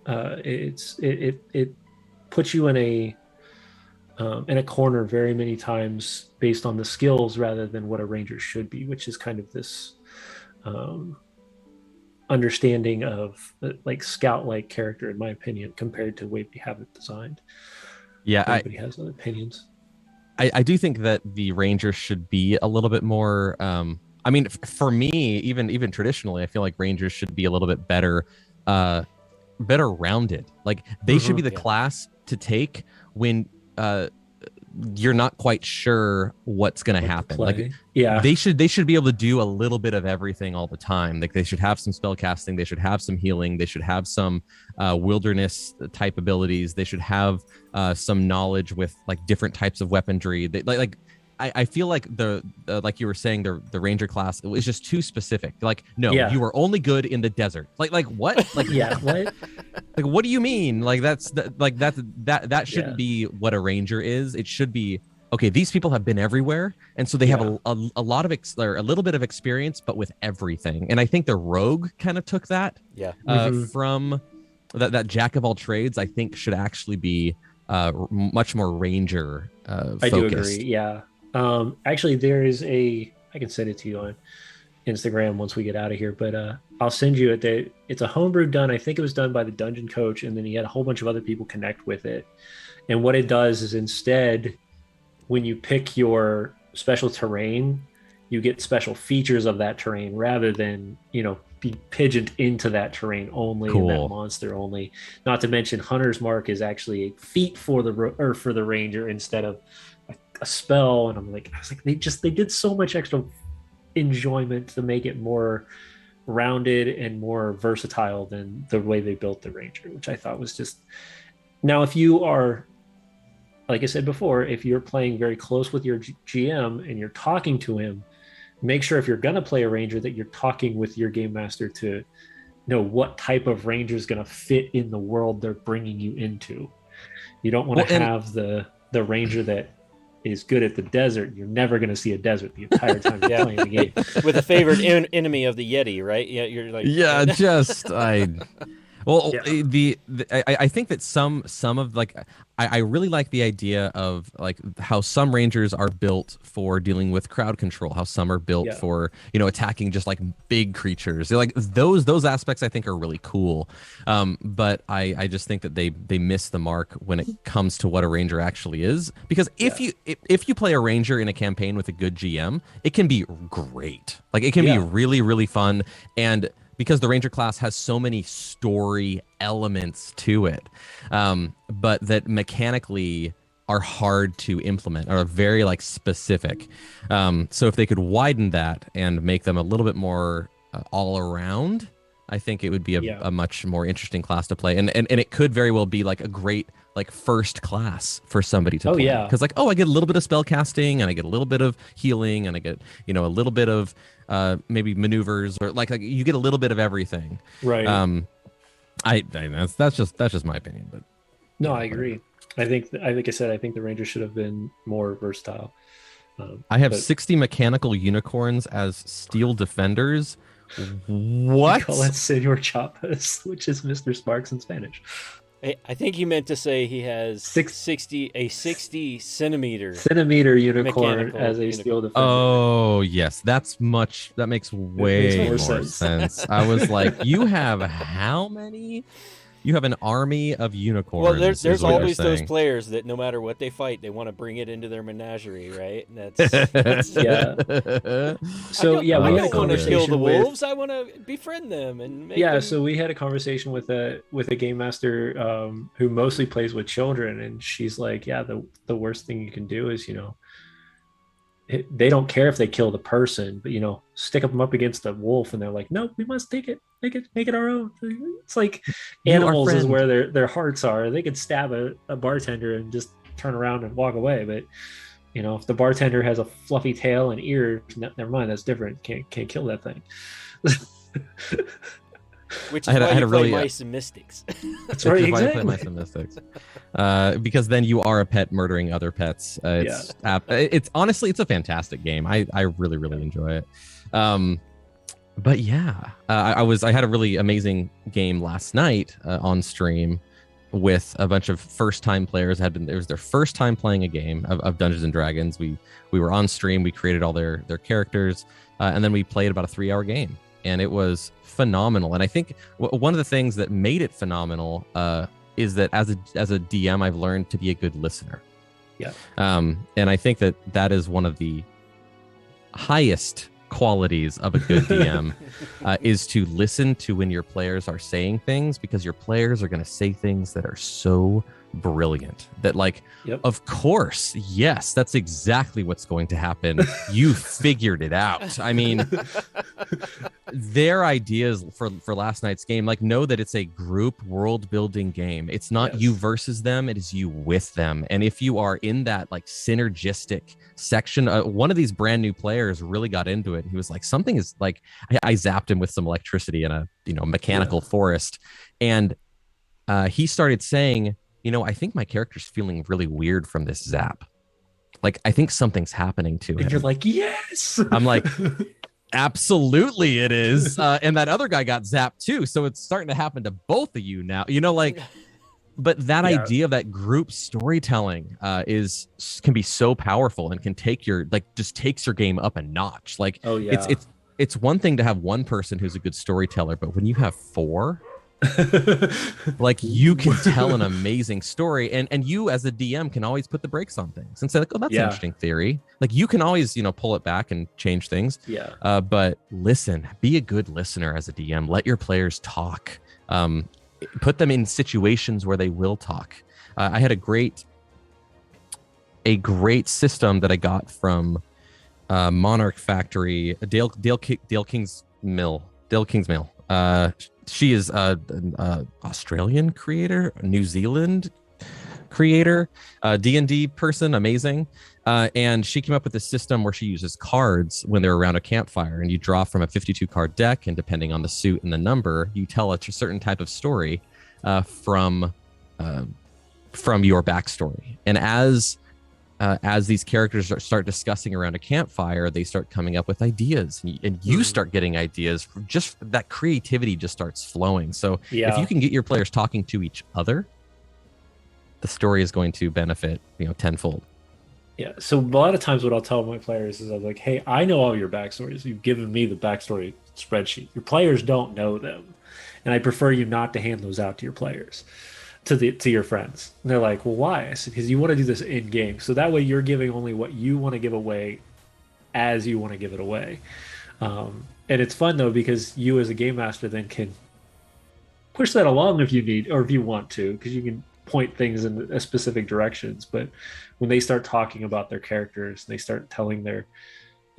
It puts you in a corner very many times based on the skills rather than what a ranger should be, which is kind of this understanding of like scout-like character, in my opinion, compared to the way we have it designed. Yeah, everybody has other opinions. I do think that the ranger should be a little bit more. I mean, for me, even traditionally, I feel like rangers should be a little bit better rounded. Like they should be the class to take when you're not quite sure what's going to happen. Like they should be able to do a little bit of everything all the time. Like they should have some spell casting, they should have some healing, they should have some wilderness type abilities, they should have some knowledge with like different types of weaponry. I feel like like you were saying, the ranger class, it was just too specific. Like, no, you are only good in the desert. Like what? Like what? Like what do you mean? Like that shouldn't be what a ranger is. It should be, okay, these people have been everywhere, and so they have a lot of or a little bit of experience, but with everything. And I think the rogue kind of took that from that jack of all trades. I think should actually be much more ranger focused. I do agree. Yeah. Actually, I can send it to you on Instagram once we get out of here, but I'll send you it. It's a homebrew done. I think it was done by the dungeon coach, and then he had a whole bunch of other people connect with it. And what it does is, instead, when you pick your special terrain, you get special features of that terrain rather than, be pigeoned into that terrain only and that monster only. Not to mention, Hunter's Mark is actually a feat for the ranger instead of a spell. And I was like, they did so much extra enjoyment to make it more rounded and more versatile than the way they built the ranger, which I thought was just. Now, if you are, like I said before, if you're playing very close with your GM and you're talking to him, make sure if you're going to play a ranger that you're talking with your game master to know what type of ranger is going to fit in the world they're bringing you into. You don't want to have the ranger that is good at the desert. You're never going to see a desert the entire time you're playing the game. With a favorite enemy of the Yeti, right? Yeah, you're like I think that some of like I really like the idea of like how some rangers are built for dealing with crowd control, how some are built for attacking just like big creatures. They're like those aspects I think are really cool, but I just think that they miss the mark when it comes to what a ranger actually is. Because if you play a ranger in a campaign with a good GM, it can be great. Like it can be really, really fun. And because the ranger class has so many story elements to it, but that mechanically are hard to implement, are very like specific. So if they could widen that and make them a little bit more all around, I think it would be a much more interesting class to play. And it could very well be like a great like first class for somebody to play. Because like, I get a little bit of spell casting, and I get a little bit of healing, and I get a little bit of maybe maneuvers, or like you get a little bit of everything. Right. That's just my opinion, but no, I agree. I think I said, I think the ranger should have been more versatile. I have 60 mechanical unicorns as steel defenders. What? We call that Senor Chapas, which is Mr. Sparks in Spanish. I think he meant to say he has 60 centimeter unicorn as a steel defender. Oh yes, that makes way more sense. I was like, you have how many? You have an army of unicorns. Well, is there's what you're always those saying. players that no matter what they fight, they want to bring it into their menagerie, right? And that's Yeah. So yeah, I we had a don't want to kill the conversation with wolves. I want to befriend them and make yeah. them. So we had a conversation with a game master who mostly plays with children, and she's like, yeah, the worst thing you can do is they don't care if they kill the person, but stick them up against a wolf, and they're like, no, we must take it, make it our own. It's like You are animals is friend. where their hearts are. They could stab a bartender and just turn around and walk away, but if the bartender has a fluffy tail and ears, never mind, that's different. Can't kill that thing. Which I is had, why I had you a play really mice and mystics. That's which right, is why I play exactly. Mice and Mystics. Because then you are a pet murdering other pets. It's honestly it's a fantastic game. I really really enjoy it. But yeah, I had a really amazing game last night on stream with a bunch of first time players. It was their first time playing a game of Dungeons and Dragons. We were on stream. We created all their characters, and then we played about a 3-hour game, and it was phenomenal. And I think one of the things that made it phenomenal is that as a DM, I've learned to be a good listener. Yeah. And I think that is one of the highest qualities of a good DM is to listen to when your players are saying things, because your players are going to say things that are so brilliant that Yep. of course, yes, that's exactly what's going to happen. You figured it out. I mean, their ideas for last night's game, know that it's a group world building game. It's not you versus them, it is you with them. And if you are in that synergistic section, one of these brand new players really got into it. He was like, something is I zapped him with some electricity in a mechanical forest, and he started saying, I think my character's feeling really weird from this zap. I think something's happening to him. And you're like, yes. I'm like, absolutely it is. And that other guy got zapped too. So it's starting to happen to both of you now. But that idea of that group storytelling can be so powerful and can take your just takes your game up a notch. Oh yeah. It's one thing to have one person who's a good storyteller, but when you have four, you can tell an amazing story, and you as a DM can always put the brakes on things and say oh, that's an interesting theory. You can always pull it back and change things. Yeah. But listen, be a good listener as a DM. Let your players talk. Put them in situations where they will talk. I had a great system that I got from Monarch Factory, Dale King's Mill. She is an Australian creator, New Zealand creator, D&D person, amazing. And she came up with a system where she uses cards when they're around a campfire, and you draw from a 52 card deck, and depending on the suit and the number, you tell a certain type of story from your backstory. And as these characters start discussing around a campfire, they start coming up with ideas, and you start getting ideas. Just that creativity just starts flowing. So if you can get your players talking to each other, the story is going to benefit tenfold. Yeah. So a lot of times what I'll tell my players is I'm like, hey, I know all your backstories. You've given me the backstory spreadsheet. Your players don't know them. And I prefer you not to hand those out to your players, to your friends. And they're like, well, why? I said, because you want to do this in game. So that way you're giving only what you want to give away as you want to give it away. And it's fun though, because you as a game master then can push that along if you need, or if you want to, because you can point things in specific directions. But when they start talking about their characters, they start telling their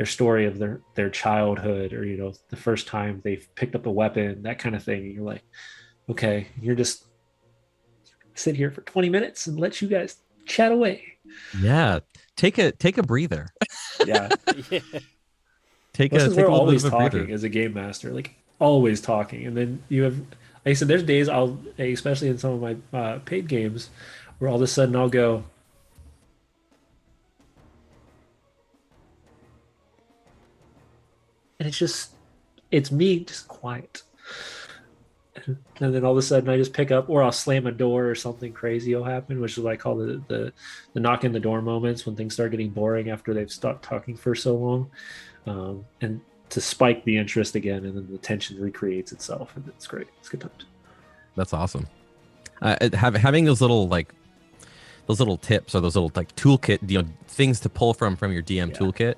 story of their childhood, or the first time they've picked up a weapon, that kind of thing, and you're like, okay, you're just sit here for 20 minutes and let you guys chat away. Yeah, take a breather. Yeah. Take we're a always bit of a talking breather. as a game master, always talking. And then you have, like I said, there's days especially in some of my paid games, where all of a sudden I'll go, and it's me just quiet. And then all of a sudden I just pick up, or I'll slam a door, or something crazy will happen, which is what I call the knock in the door moments, when things start getting boring after they've stopped talking for so long, and to spike the interest again, and then the tension recreates itself, and it's great. It's good times. That's awesome. Having those little tips or those little like toolkit, things to pull from your DM Yeah. toolkit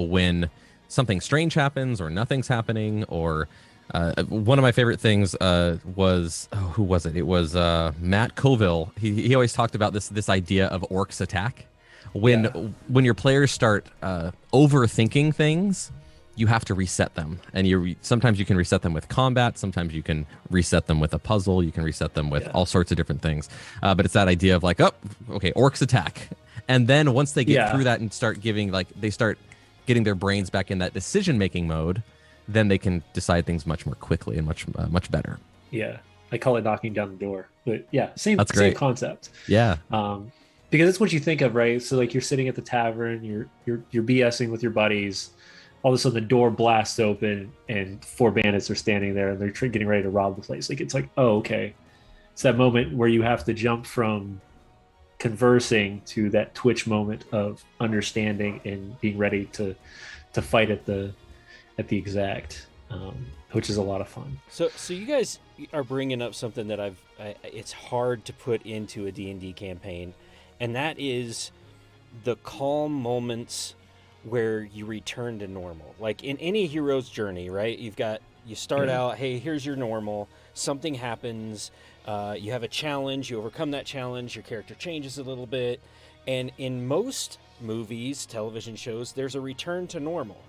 when something strange happens or nothing's happening. Or one of my favorite things was, oh, who was it? It was Matt Colville. He always talked about this idea of orcs attack. When Yeah. when your players start overthinking things, you have to reset them, and sometimes you can reset them with combat, sometimes you can reset them with a puzzle, you can reset them with Yeah. all sorts of different things, but it's that idea of like, oh, okay, orcs attack, and then once they get Yeah. through that and start giving, like, they start getting their brains back in that decision making mode, then they can decide things much more quickly and much better. Yeah. I call it knocking down the door. But yeah, same That's same great. concept. Yeah. Because it's what you think of, right? So like you're sitting at the tavern, you're BSing with your buddies. All of a sudden, the door blasts open, and four bandits are standing there, and they're getting ready to rob the place. Like it's like, oh, okay. It's that moment where you have to jump from conversing to that twitch moment of understanding and being ready to fight at the exact, which is a lot of fun. So you guys are bringing up something that it's hard to put into a D&D campaign, and that is the calm moments where you return to normal. Like in any hero's journey, right? You start out, hey, here's your normal. Something happens. You have a challenge. You overcome that challenge. Your character changes a little bit. And in most movies, television shows, there's a return to normal.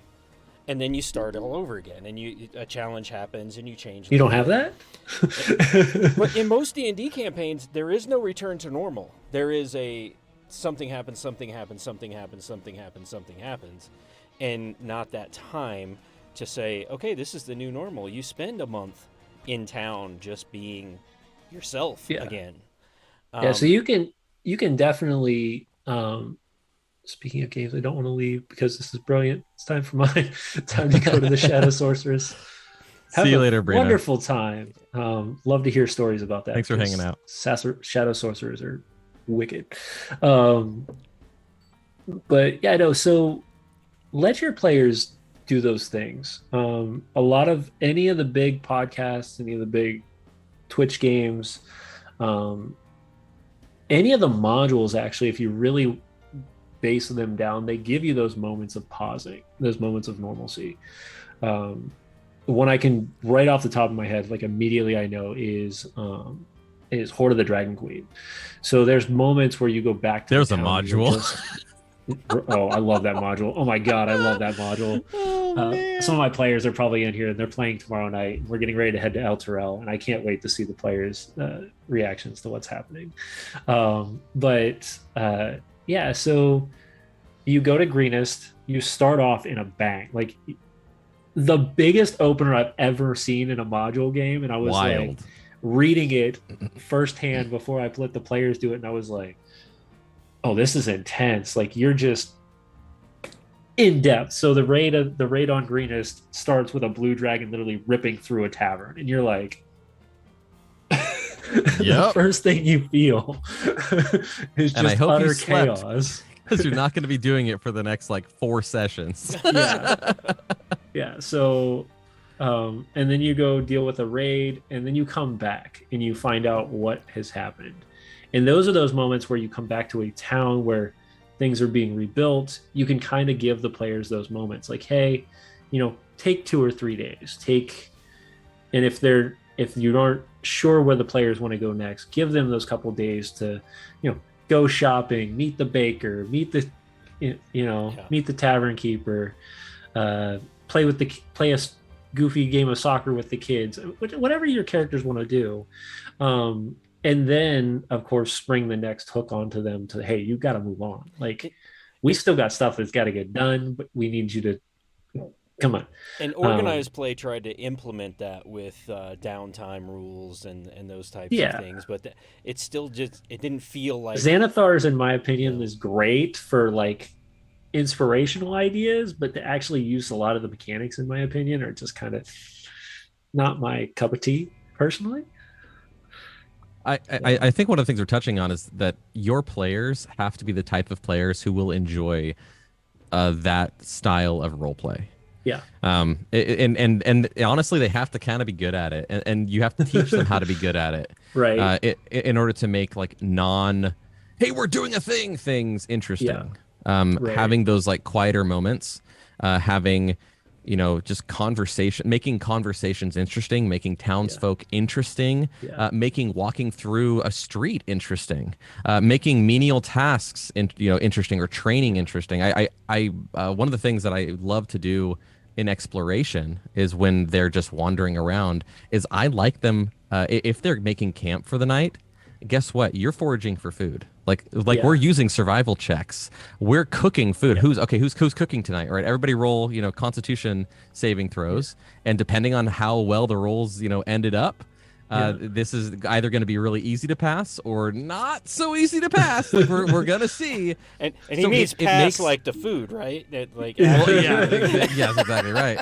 And then you start all over again, and a challenge happens, and you change. You don't have that? But in most D&D campaigns, there is no return to normal. There is something happens, something happens, something happens, something happens, something happens, and not that time to say, okay, this is the new normal. You spend a month in town just being yourself again. Yeah, so you can definitely, speaking of games, I don't want to leave because this is brilliant. It's time for mine. Time to go to the Shadow Sorceress. Have See you a later, Brina. wonderful time. Love to hear stories about that. Thanks for hanging out. Shadow Sorcerers are wicked. But yeah, no, so let your players do those things. A lot of any of the big podcasts, any of the big Twitch games, um, any of the modules, actually, if you really base them down, they give you those moments of pausing, those moments of normalcy. One I can right off the top of my head, like immediately I know is Horde of the Dragon Queen. So there's moments where you go back to there's the a town module. Oh, I love that module. Oh my god, I love that module. Some of my players are probably in here and they're playing tomorrow night. We're getting ready to head to El Terrell, and I can't wait to see the players' reactions to what's happening. Yeah, so you go to Greenest, you start off in a bang. Like the biggest opener I've ever seen in a module game, and I was Wild. like reading it firsthand before I let the players do it, and I was like, oh, this is intense. Like you're just in depth. So the raid on Greenest starts with a blue dragon literally ripping through a tavern, and you're like, the first thing you feel is just and I hope utter you slept, chaos. because you're not going to be doing it for the next like 4 sessions. Yeah. So, and then you go deal with a raid, and then you come back and you find out what has happened. And those are those moments where you come back to a town where things are being rebuilt. You can kind of give the players those moments, like, hey, take 2 or 3 days. And if you aren't sure where the players want to go next, give them those couple days to, go shopping, meet the baker, meet the tavern keeper, play a goofy game of soccer with the kids, whatever your characters want to do. And then, of course, spring the next hook onto them to, hey, you got to move on. Like, we still got stuff that's got to get done, but we need you to come on. And organized play tried to implement that with downtime rules and those types of things, but it still it didn't feel like Xanathar's, in my opinion, is great for like inspirational ideas, but to actually use a lot of the mechanics, in my opinion, are just kind of not my cup of tea personally. I think one of the things we're touching on is that your players have to be the type of players who will enjoy that style of role play. Yeah. And honestly, they have to kind of be good at it, and you have to teach them how to be good at it, Right. in order to make like hey, we're doing a things Yeah. interesting. Right. Having those like quieter moments, having, just making conversations interesting, making Yeah. townsfolk interesting, Yeah. making walking through a street interesting, making menial tasks interesting, or training interesting. One of the things that I love to do in exploration is when they're just wandering around, is I like them, if they're making camp for the night, guess what? You're foraging for food. Like we're Yeah. using survival checks. We're cooking food. Yeah. Who's cooking tonight? All right, everybody roll, constitution saving Yeah. throws. And depending on how well the rolls, ended up, Yeah. this is either going to be really easy to pass or not so easy to pass. Like we're gonna see. And he So means it pass makes like the food, right? Like well, after yeah, you- yes, exactly right.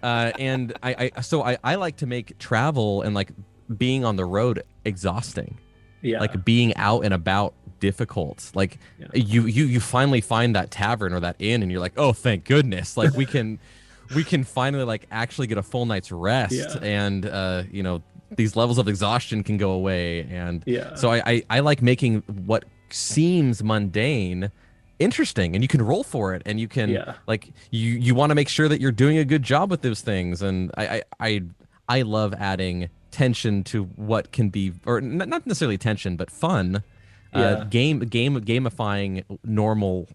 And I like to make travel and like being on the road exhausting, Yeah. like being out and about difficult. Like Yeah. you finally find that tavern or that inn, and you're like, oh, thank goodness! Like we can finally like actually get a full night's rest, Yeah. and these levels of exhaustion can go away. And Yeah. so I like making what seems mundane interesting, and you can roll for it, and you can Yeah. like you want to make sure that you're doing a good job with those things. And I love adding tension to what can be, or not necessarily tension, but fun. Yeah. Gamifying normal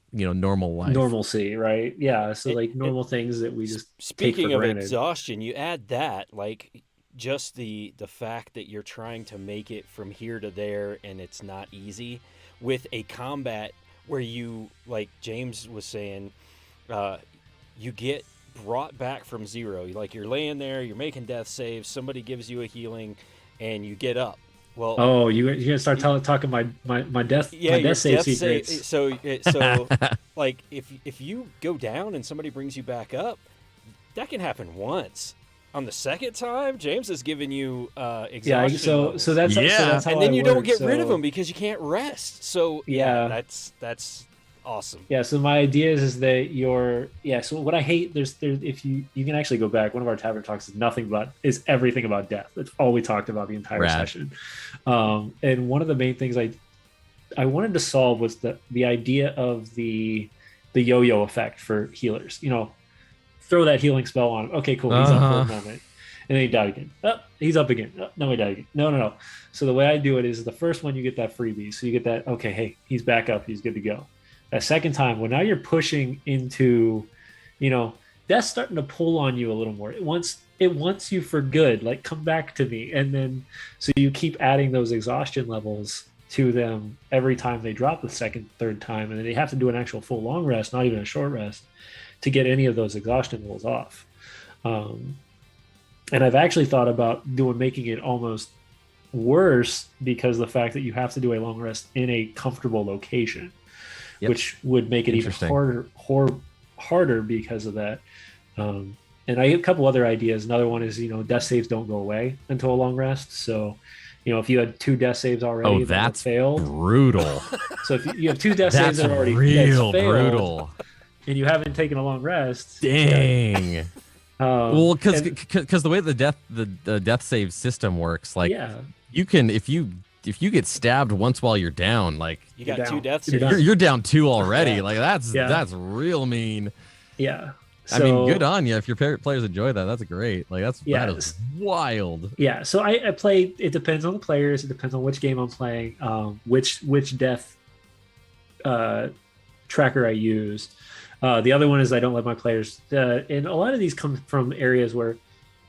life. Normalcy, right? Yeah. So it, like it, normal things that we just take for speaking of granted. exhaustion, you add that, like, just the fact that you're trying to make it from here to there and it's not easy, with a combat where you, like James was saying, you get brought back from zero. Like, you're laying there, you're making death saves, somebody gives you a healing, and you get up. Well, Oh, you're gonna start talking yeah, my your death save death save. secrets. So like, if you go down and somebody brings you back up, that can happen once. On the second time, James has given you Yeah. exhaustion So levels, Yeah. that's how and I then you don't work. get rid of So them because you can't rest. So yeah, yeah. that's awesome. Yeah, so my idea is that so what I hate, there's if you can actually go back, one of our tavern talks is everything about death. That's all we talked about the entire Rad. session. And one of the main things I wanted to solve was the idea of the yo-yo effect for healers. Throw that healing spell on him. Okay, cool. He's up for a Uh-huh. moment. And then he died again. Oh, he's up again. Oh, no, he died again. No, no, no. So the way I do it is the first one you get that freebie. So you get that, okay, hey, he's back up. He's good to go. That second time, well, now you're pushing into, that's starting to pull on you a little more. It wants you for good. Like, come back to me. And then so you keep adding those exhaustion levels to them every time they drop the second, third time. And then they have to do an actual full long rest, not even a short rest, to get any of those exhaustion levels off. Um, and I've actually thought about making it almost worse because of the fact that you have to do a long rest in a comfortable location, Yep. which would make it even Interesting. harder because of that. And I have a couple other ideas. Another one is, death saves don't go away until a long rest. So, if you had two death saves Oh, already that have that's failed, brutal. so if you have two death saves That's that are already real that's failed, brutal. and you haven't taken a long rest, Dang. Well, and because the way the death save system works, like yeah, you can, if you get stabbed once while you're down, like You you're got two down. death You're saves. done. you're down two already. Yeah. Like that's Yeah. that's real mean. Yeah. I mean, So good on you if your players enjoy that. That's great. Like that yeah, is wild. yeah. So I play. It depends on the players. It depends on which game I'm playing. Which death tracker I use. The other one is I don't let my players. And a lot of these come from areas where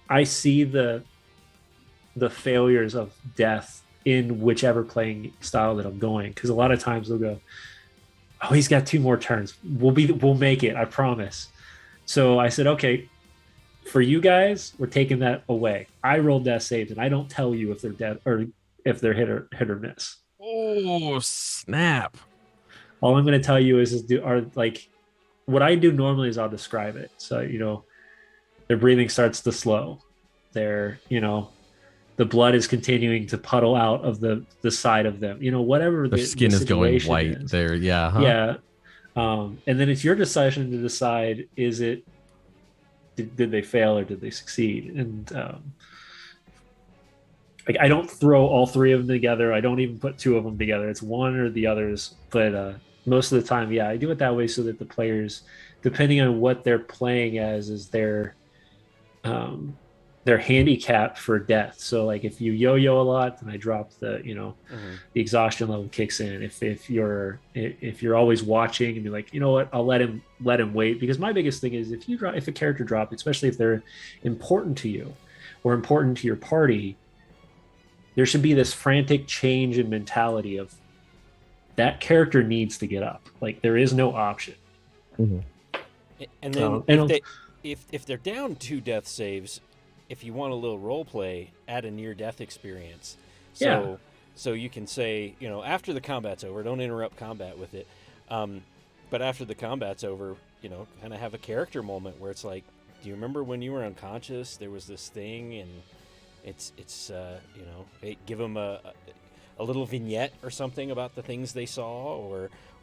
I see the failures of death in whichever playing style that I'm going. Because a lot of times they'll go, "Oh, he's got two more turns. We'll make it. I promise." So I said, "Okay, for you guys, we're taking that away. I rolled death saves, and I don't tell you if they're dead or if they're hit or miss. Oh snap! All I'm going to tell you is what I do normally is I'll describe it. So their breathing starts to slow. The blood is continuing to puddle out of the side of them. Whatever Their skin is going situation white. is. There, yeah, huh? Yeah. And then it's your decision to decide: is it did they fail or did they succeed? And like I don't throw all three of them together. I don't even put two of them together. It's one or the others. But most of the time, yeah, I do it that way so that the players, depending on what they're playing as, is um, their handicap for death. So like if you yo-yo a lot, then I drop the exhaustion level kicks in. If you're always watching and be like, you know what, I'll let him wait, because my biggest thing is if a character drops, especially if they're important to you or important to your party, there should be this frantic change in mentality of that character needs to get up. Like there is no option. Mm-hmm. And then if they're down 2 death saves, if you want a little role play, add a near death experience. So you can say, after the combat's over, don't interrupt combat with it. But after the combat's over, kind of have a character moment where it's like, do you remember when you were unconscious? There was this thing, and give them a little vignette or something about the things they saw,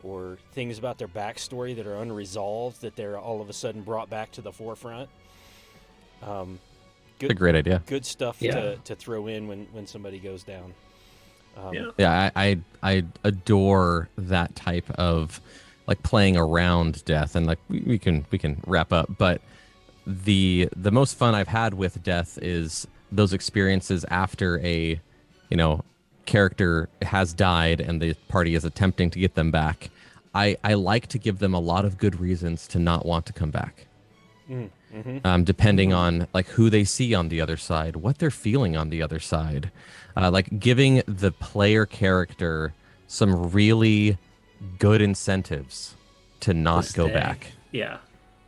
or things about their backstory that are unresolved that they're all of a sudden brought back to the forefront. Good, a great idea. Good stuff to throw in when somebody goes down. I adore that type of like playing around death, and like we can wrap up. But the most fun I've had with death is those experiences after a character has died and the party is attempting to get them back. I like to give them a lot of good reasons to not want to come back. Depending on like who they see on the other side, what they're feeling on the other side, like giving the player character some really good incentives to not go back. Yeah.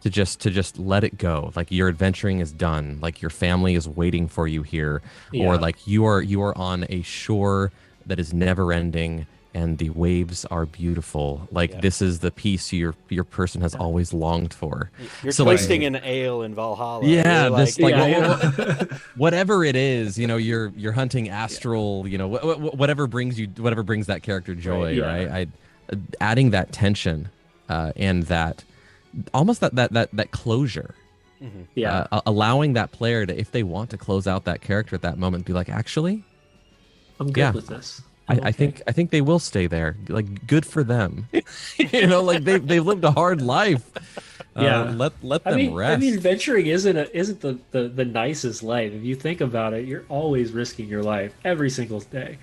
To just let it go. Like your adventuring is done. Like your family is waiting for you here, or like you are on a shore that is never ending, and the waves are beautiful. Like this is the peace your person has always longed for. You're tasting an ale in Valhalla. Yeah, this whatever it is, you're hunting astral. Whatever brings that character joy. Right. Adding that tension and that. Almost that closure, allowing that player to, if they want to close out that character at that moment, be like, actually, I'm good with this. I think they will stay there. Like, good for them. Like they've lived a hard life. Let them rest. I mean, adventuring isn't the nicest life. If you think about it, you're always risking your life every single day,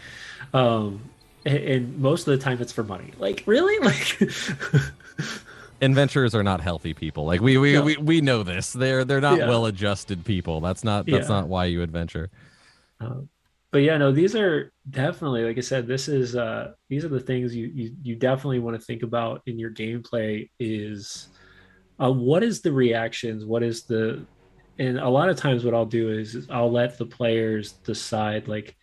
and most of the time it's for money. Like, really, like. Adventurers are not healthy people. Like we know this. They're not well-adjusted people. That's not why you adventure. But these are definitely, like I said, these are the things you definitely want to think about in your gameplay. Is what is the reactions? And a lot of times what I'll do is I'll let the players decide, like,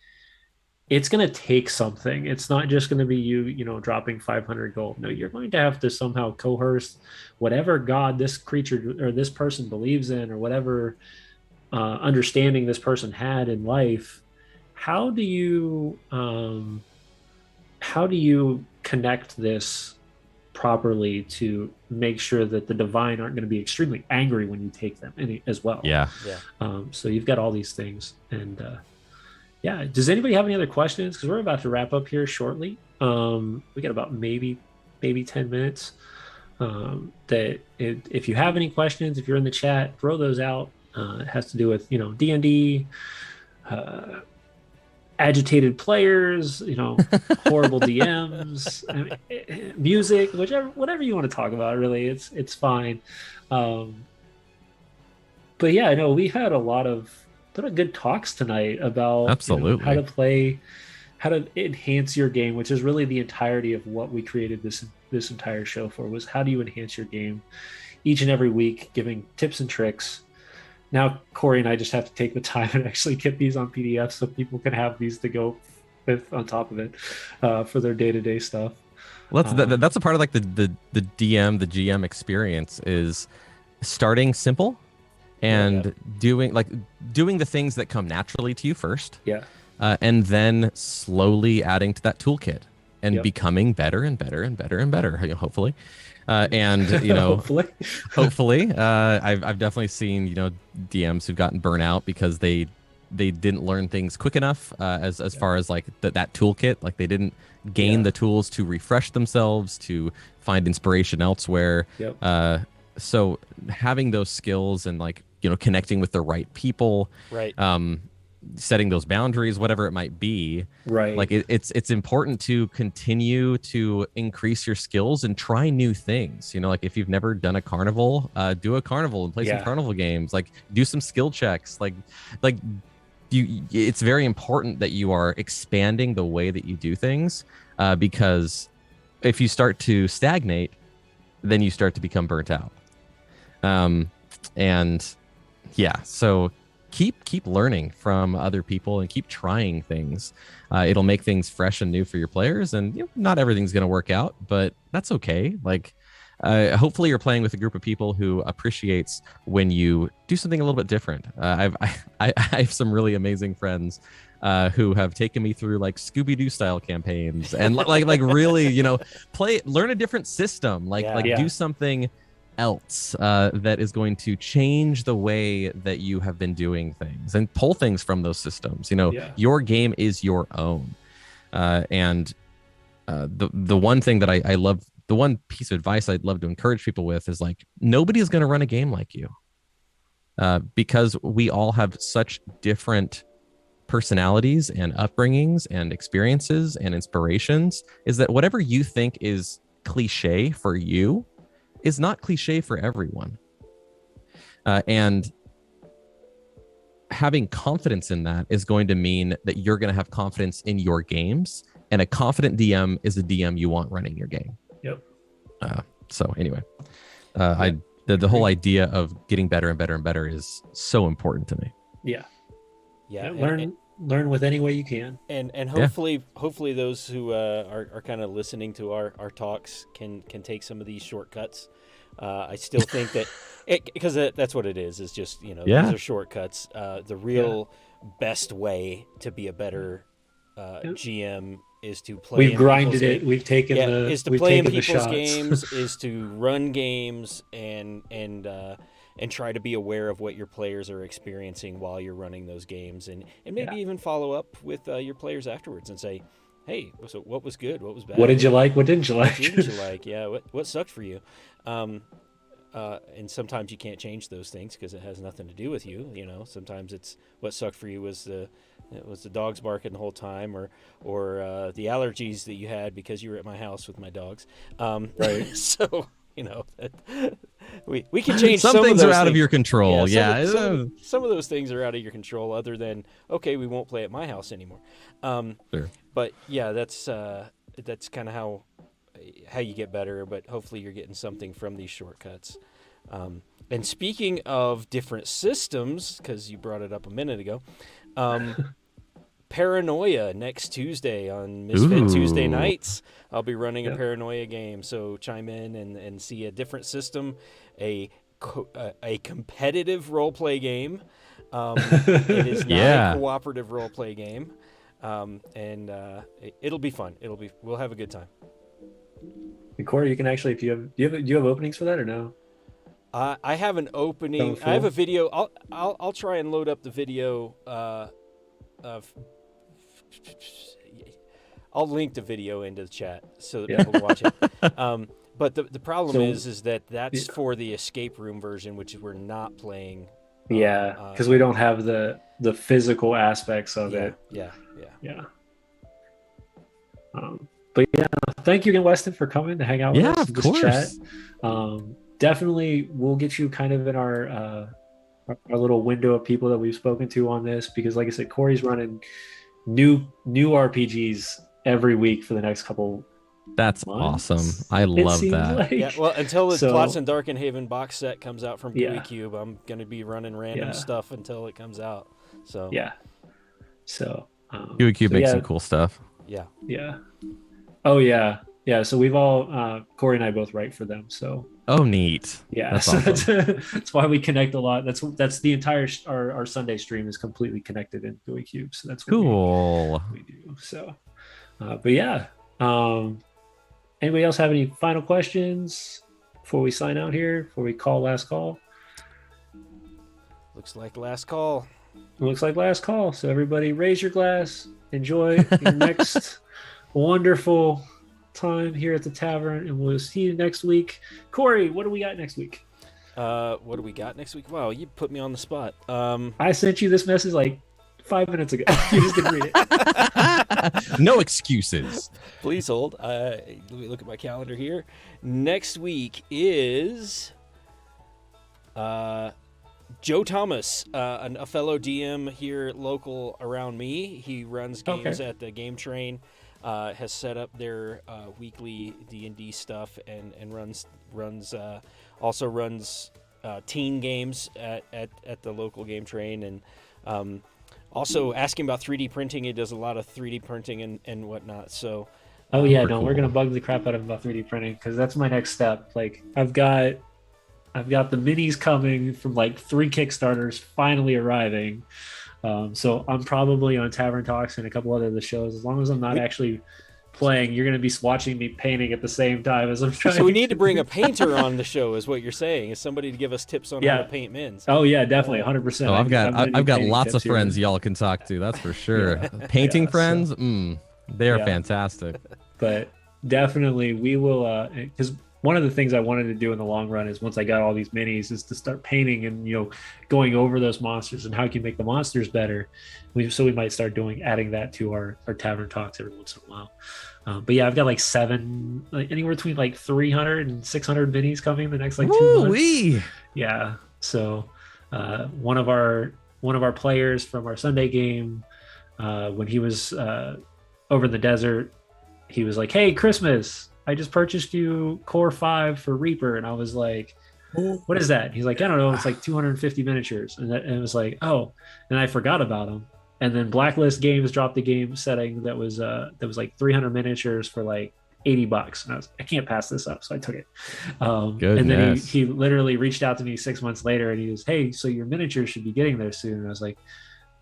it's going to take something. It's not just going to be you dropping 500 gold. No, you're going to have to somehow coerce whatever god this creature or this person believes in, or whatever understanding this person had in life. How do you connect this properly to make sure that the divine aren't going to be extremely angry when you take them as well? So you've got all these things, and does anybody have any other questions? Because we're about to wrap up here shortly. We got about maybe 10 minutes. If you have any questions, if you're in the chat, throw those out. It has to do with D&D, agitated players, horrible DMs, music, whatever you want to talk about. Really, it's fine. But we had a lot of good talks tonight about absolutely how to play, how to enhance your game, which is really the entirety of what we created this entire show for, was how do you enhance your game each and every week, giving tips and tricks. Now Corey and I just have to take the time and actually get these on PDF so people can have these to go with on top of it for their day-to-day stuff. Well, that's a part of like the DM, the GM experience, is starting simple and doing the things that come naturally to you first. And then slowly adding to that toolkit. and becoming better and better and better and better, hopefully. And hopefully, I've definitely seen DMs who've gotten burnt out because they didn't learn things quick enough, as far as like that toolkit. Like they didn't gain the tools to refresh themselves, to find inspiration elsewhere. So having those skills and like connecting with the right people, right, setting those boundaries, whatever it might be, right, like it's important to continue to increase your skills and try new things. Like if you've never done a carnival, do a carnival and play some carnival games. Like do some skill checks. Like it's very important that you are expanding the way that you do things, because if you start to stagnate, then you start to become burnt out. And yeah, so keep learning from other people and keep trying things. It'll make things fresh and new for your players, and not everything's going to work out, but that's okay. Like hopefully you're playing with a group of people who appreciates when you do something a little bit different. I have some really amazing friends who have taken me through like Scooby-Doo style campaigns and like really learn a different system, do something else that is going to change the way that you have been doing things and pull things from those systems. Your game is your own, and the one thing that I love, the one piece of advice I'd love to encourage people with is like, nobody is going to run a game like you, because we all have such different personalities and upbringings and experiences and inspirations, is that whatever you think is cliche for you is not cliche for everyone. And having confidence in that is going to mean that you're going to have confidence in your games, and a confident DM is a DM you want running your game. Yep. So anyway, the whole idea of getting better and better and better is so important to me. Yeah. Yeah. Learn with any way you can. And hopefully those who are kind of listening to our talks can take some of these shortcuts. I still think that because that's what it is just these are shortcuts. The real best way to be a better GM is to play. We've grinded it. We've taken is to play in people's games, is to run games and try to be aware of what your players are experiencing while you're running those games, and maybe even follow up with your players afterwards and say, hey, so what was good, what was bad, what did you like, what didn't you like? Yeah, what sucked for you. And sometimes you can't change those things because it has nothing to do with you. Sometimes it's what sucked for you was the dogs barking the whole time, or the allergies that you had because you were at my house with my dogs. Right. So we can change some things are out of your control. Some of those things are out of your control, other than okay, we won't play at my house anymore. Sure. But yeah, that's kind of how you get better. But hopefully you're getting something from these shortcuts. And speaking of different systems, because you brought it up a minute ago, Paranoia next Tuesday on Misfit Tuesday nights. I'll be running a Paranoia game, so chime in and see a different system, a competitive role play game. It is not a cooperative role play game, and it'll be fun. We'll have a good time. And Corey, you can actually, if do you have openings for that or no? I have an opening. I have a video. I'll try and load up the video. I'll link the video into the chat so that people can watch it. But the problem is that that's for the escape room version, which we're not playing. Because we don't have the physical aspects of it. Yeah. But yeah, thank you again, Weston, for coming to hang out with us. Of course. Chat. Definitely, we'll get you kind of in our little window of people that we've spoken to on this, because like I said, Corey's running new RPGs every week for the next couple. That's months, awesome. I love that. Like. Yeah, well, until the Plots in Darkenhaven box set comes out from GUI Cube, I'm going to be running random stuff until it comes out. So GUI Cube makes some cool stuff. Yeah. Oh yeah. So we've all Corey and I both write for them. So. Oh, neat. Yeah, that's so awesome. that's why we connect a lot. That's the entire our Sunday stream is completely connected in GUI Cube. So that's what cool. we do. So, but yeah, Um, Anybody else have any final questions before we sign out here? Before we call last call? Looks like last call. It looks like last call. So everybody, raise your glass. Enjoy your next wonderful time here at the tavern, and we'll see you next week. Corey, what do we got next week? What do we got next week? Wow, you put me on the spot. I sent you this message like 5 minutes ago. You just didn't read it. No excuses. Please hold. Let me look at my calendar here. Next week is Joe Thomas, a fellow DM here local around me. He runs games at the Game Train. Has set up their weekly D&D stuff and runs also runs teen games at the local Game Train, and also asking about 3D printing. He does a lot of 3D printing and whatnot. So we're gonna bug the crap out of him about 3D printing, because that's my next step. Like I've got the minis coming from like 3 Kickstarters finally arriving. So I'm probably on Tavern Talks and a couple other of the shows. As long as I'm not actually playing, you're going to be watching me painting at the same time as I'm trying. So we need to bring a painter on the show, is what you're saying? Is somebody to give us tips on how to paint mins? Oh yeah, definitely, 100%. Oh, I've got lots of friends y'all can talk to. That's for sure. Painting friends, they are fantastic. But definitely, we will. Because one of the things I wanted to do in the long run is, once I got all these minis, is to start painting and going over those monsters and how you can make the monsters better. We might start adding that to our Tavern Talks every once in a while. But yeah, I've got like 7, anywhere between like 300 and 600 minis coming the next 2 months. Yeah. So one of our players from our Sunday game, when he was over in the desert, he was like, "Hey, Christmas, I just purchased you Core 5 for Reaper." And I was like, "What is that?" He's like, "I don't know. It's like 250 miniatures." And it was like, "Oh," and I forgot about him. And then Blacklist Games dropped the game setting that was like 300 miniatures for like $80. And I was like, I can't pass this up. So I took it. And then he literally reached out to me 6 months later, and he goes, "Hey, so your miniatures should be getting there soon." And I was like,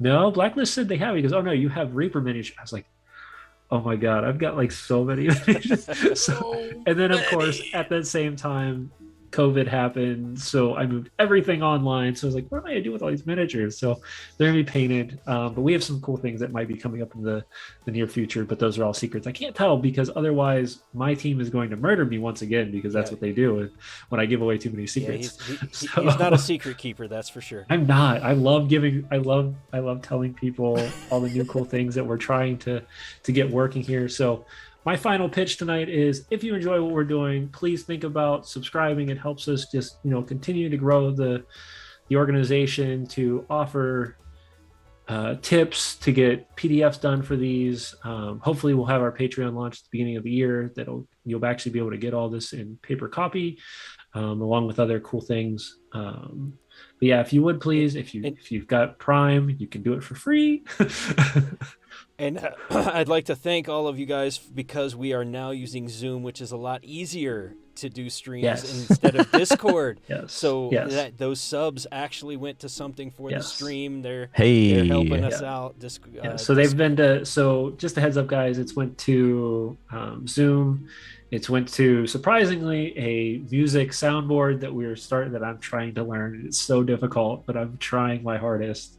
"No, Blacklist said they have." He goes, "Oh no, you have Reaper miniatures." I was like, "Oh my God, I've got like so many." And then of course at that same time, COVID happened, so I moved everything online. So I was like, what am I gonna do with all these miniatures? So they're gonna be painted, but we have some cool things that might be coming up in the near future, but those are all secrets. I can't tell, because otherwise my team is going to murder me once again, because that's what they do when I give away too many secrets. He's not a secret keeper, that's for sure. I'm not. I love telling people all the new cool things that we're trying to get working here. So my final pitch tonight is, if you enjoy what we're doing, please think about subscribing. It helps us just continue to grow the organization, to offer tips, to get PDFs done for these. Hopefully we'll have our Patreon launch at the beginning of the year. You'll actually be able to get all this in paper copy, along with other cool things. But yeah, if you would please, if you've got Prime, you can do it for free. And I'd like to thank all of you guys, because we are now using Zoom, which is a lot easier to do streams instead of Discord. So those subs actually went to something for the stream. They're helping us out. So they've been to, so just a heads up, guys, it's went to Zoom. It's went to, surprisingly, a music soundboard that I'm trying to learn. It's so difficult, but I'm trying my hardest.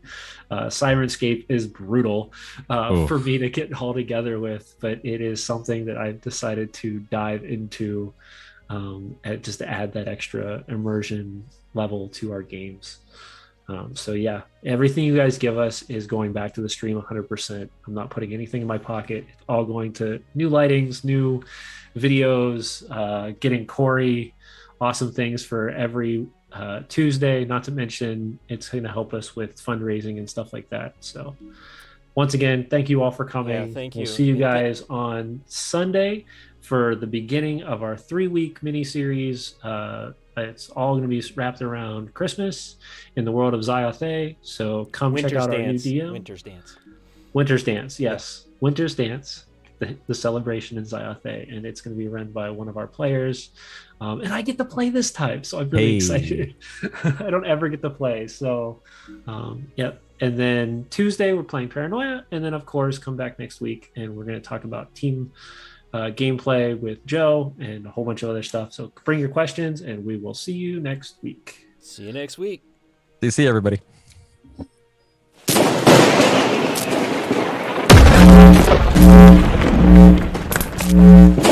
Sirenscape is brutal for me to get all together with, but it is something that I've decided to dive into, just to add that extra immersion level to our games. So yeah, everything you guys give us is going back to the stream 100%. I'm not putting anything in my pocket. It's all going to new lightings, new videos, getting Corey awesome things for every Tuesday. Not to mention, it's going to help us with fundraising and stuff like that. So once again, thank you all for coming. Yeah, thank you. We'll see you guys on Sunday for the beginning of our 3-week mini series. It's all going to be wrapped around Christmas in the world of Xyothe. So come check out our new DM. Winter's Dance, yes. Yeah. Winter's Dance, the celebration in Xyothe. And it's going to be run by one of our players. And I get to play this time, so I'm really excited. I don't ever get to play. So, yep. And then Tuesday, we're playing Paranoia. And then, of course, come back next week, and we're going to talk about team gameplay with Joe and a whole bunch of other stuff. So bring your questions, and we will see you next week. See you next week. See you, everybody. Thank you.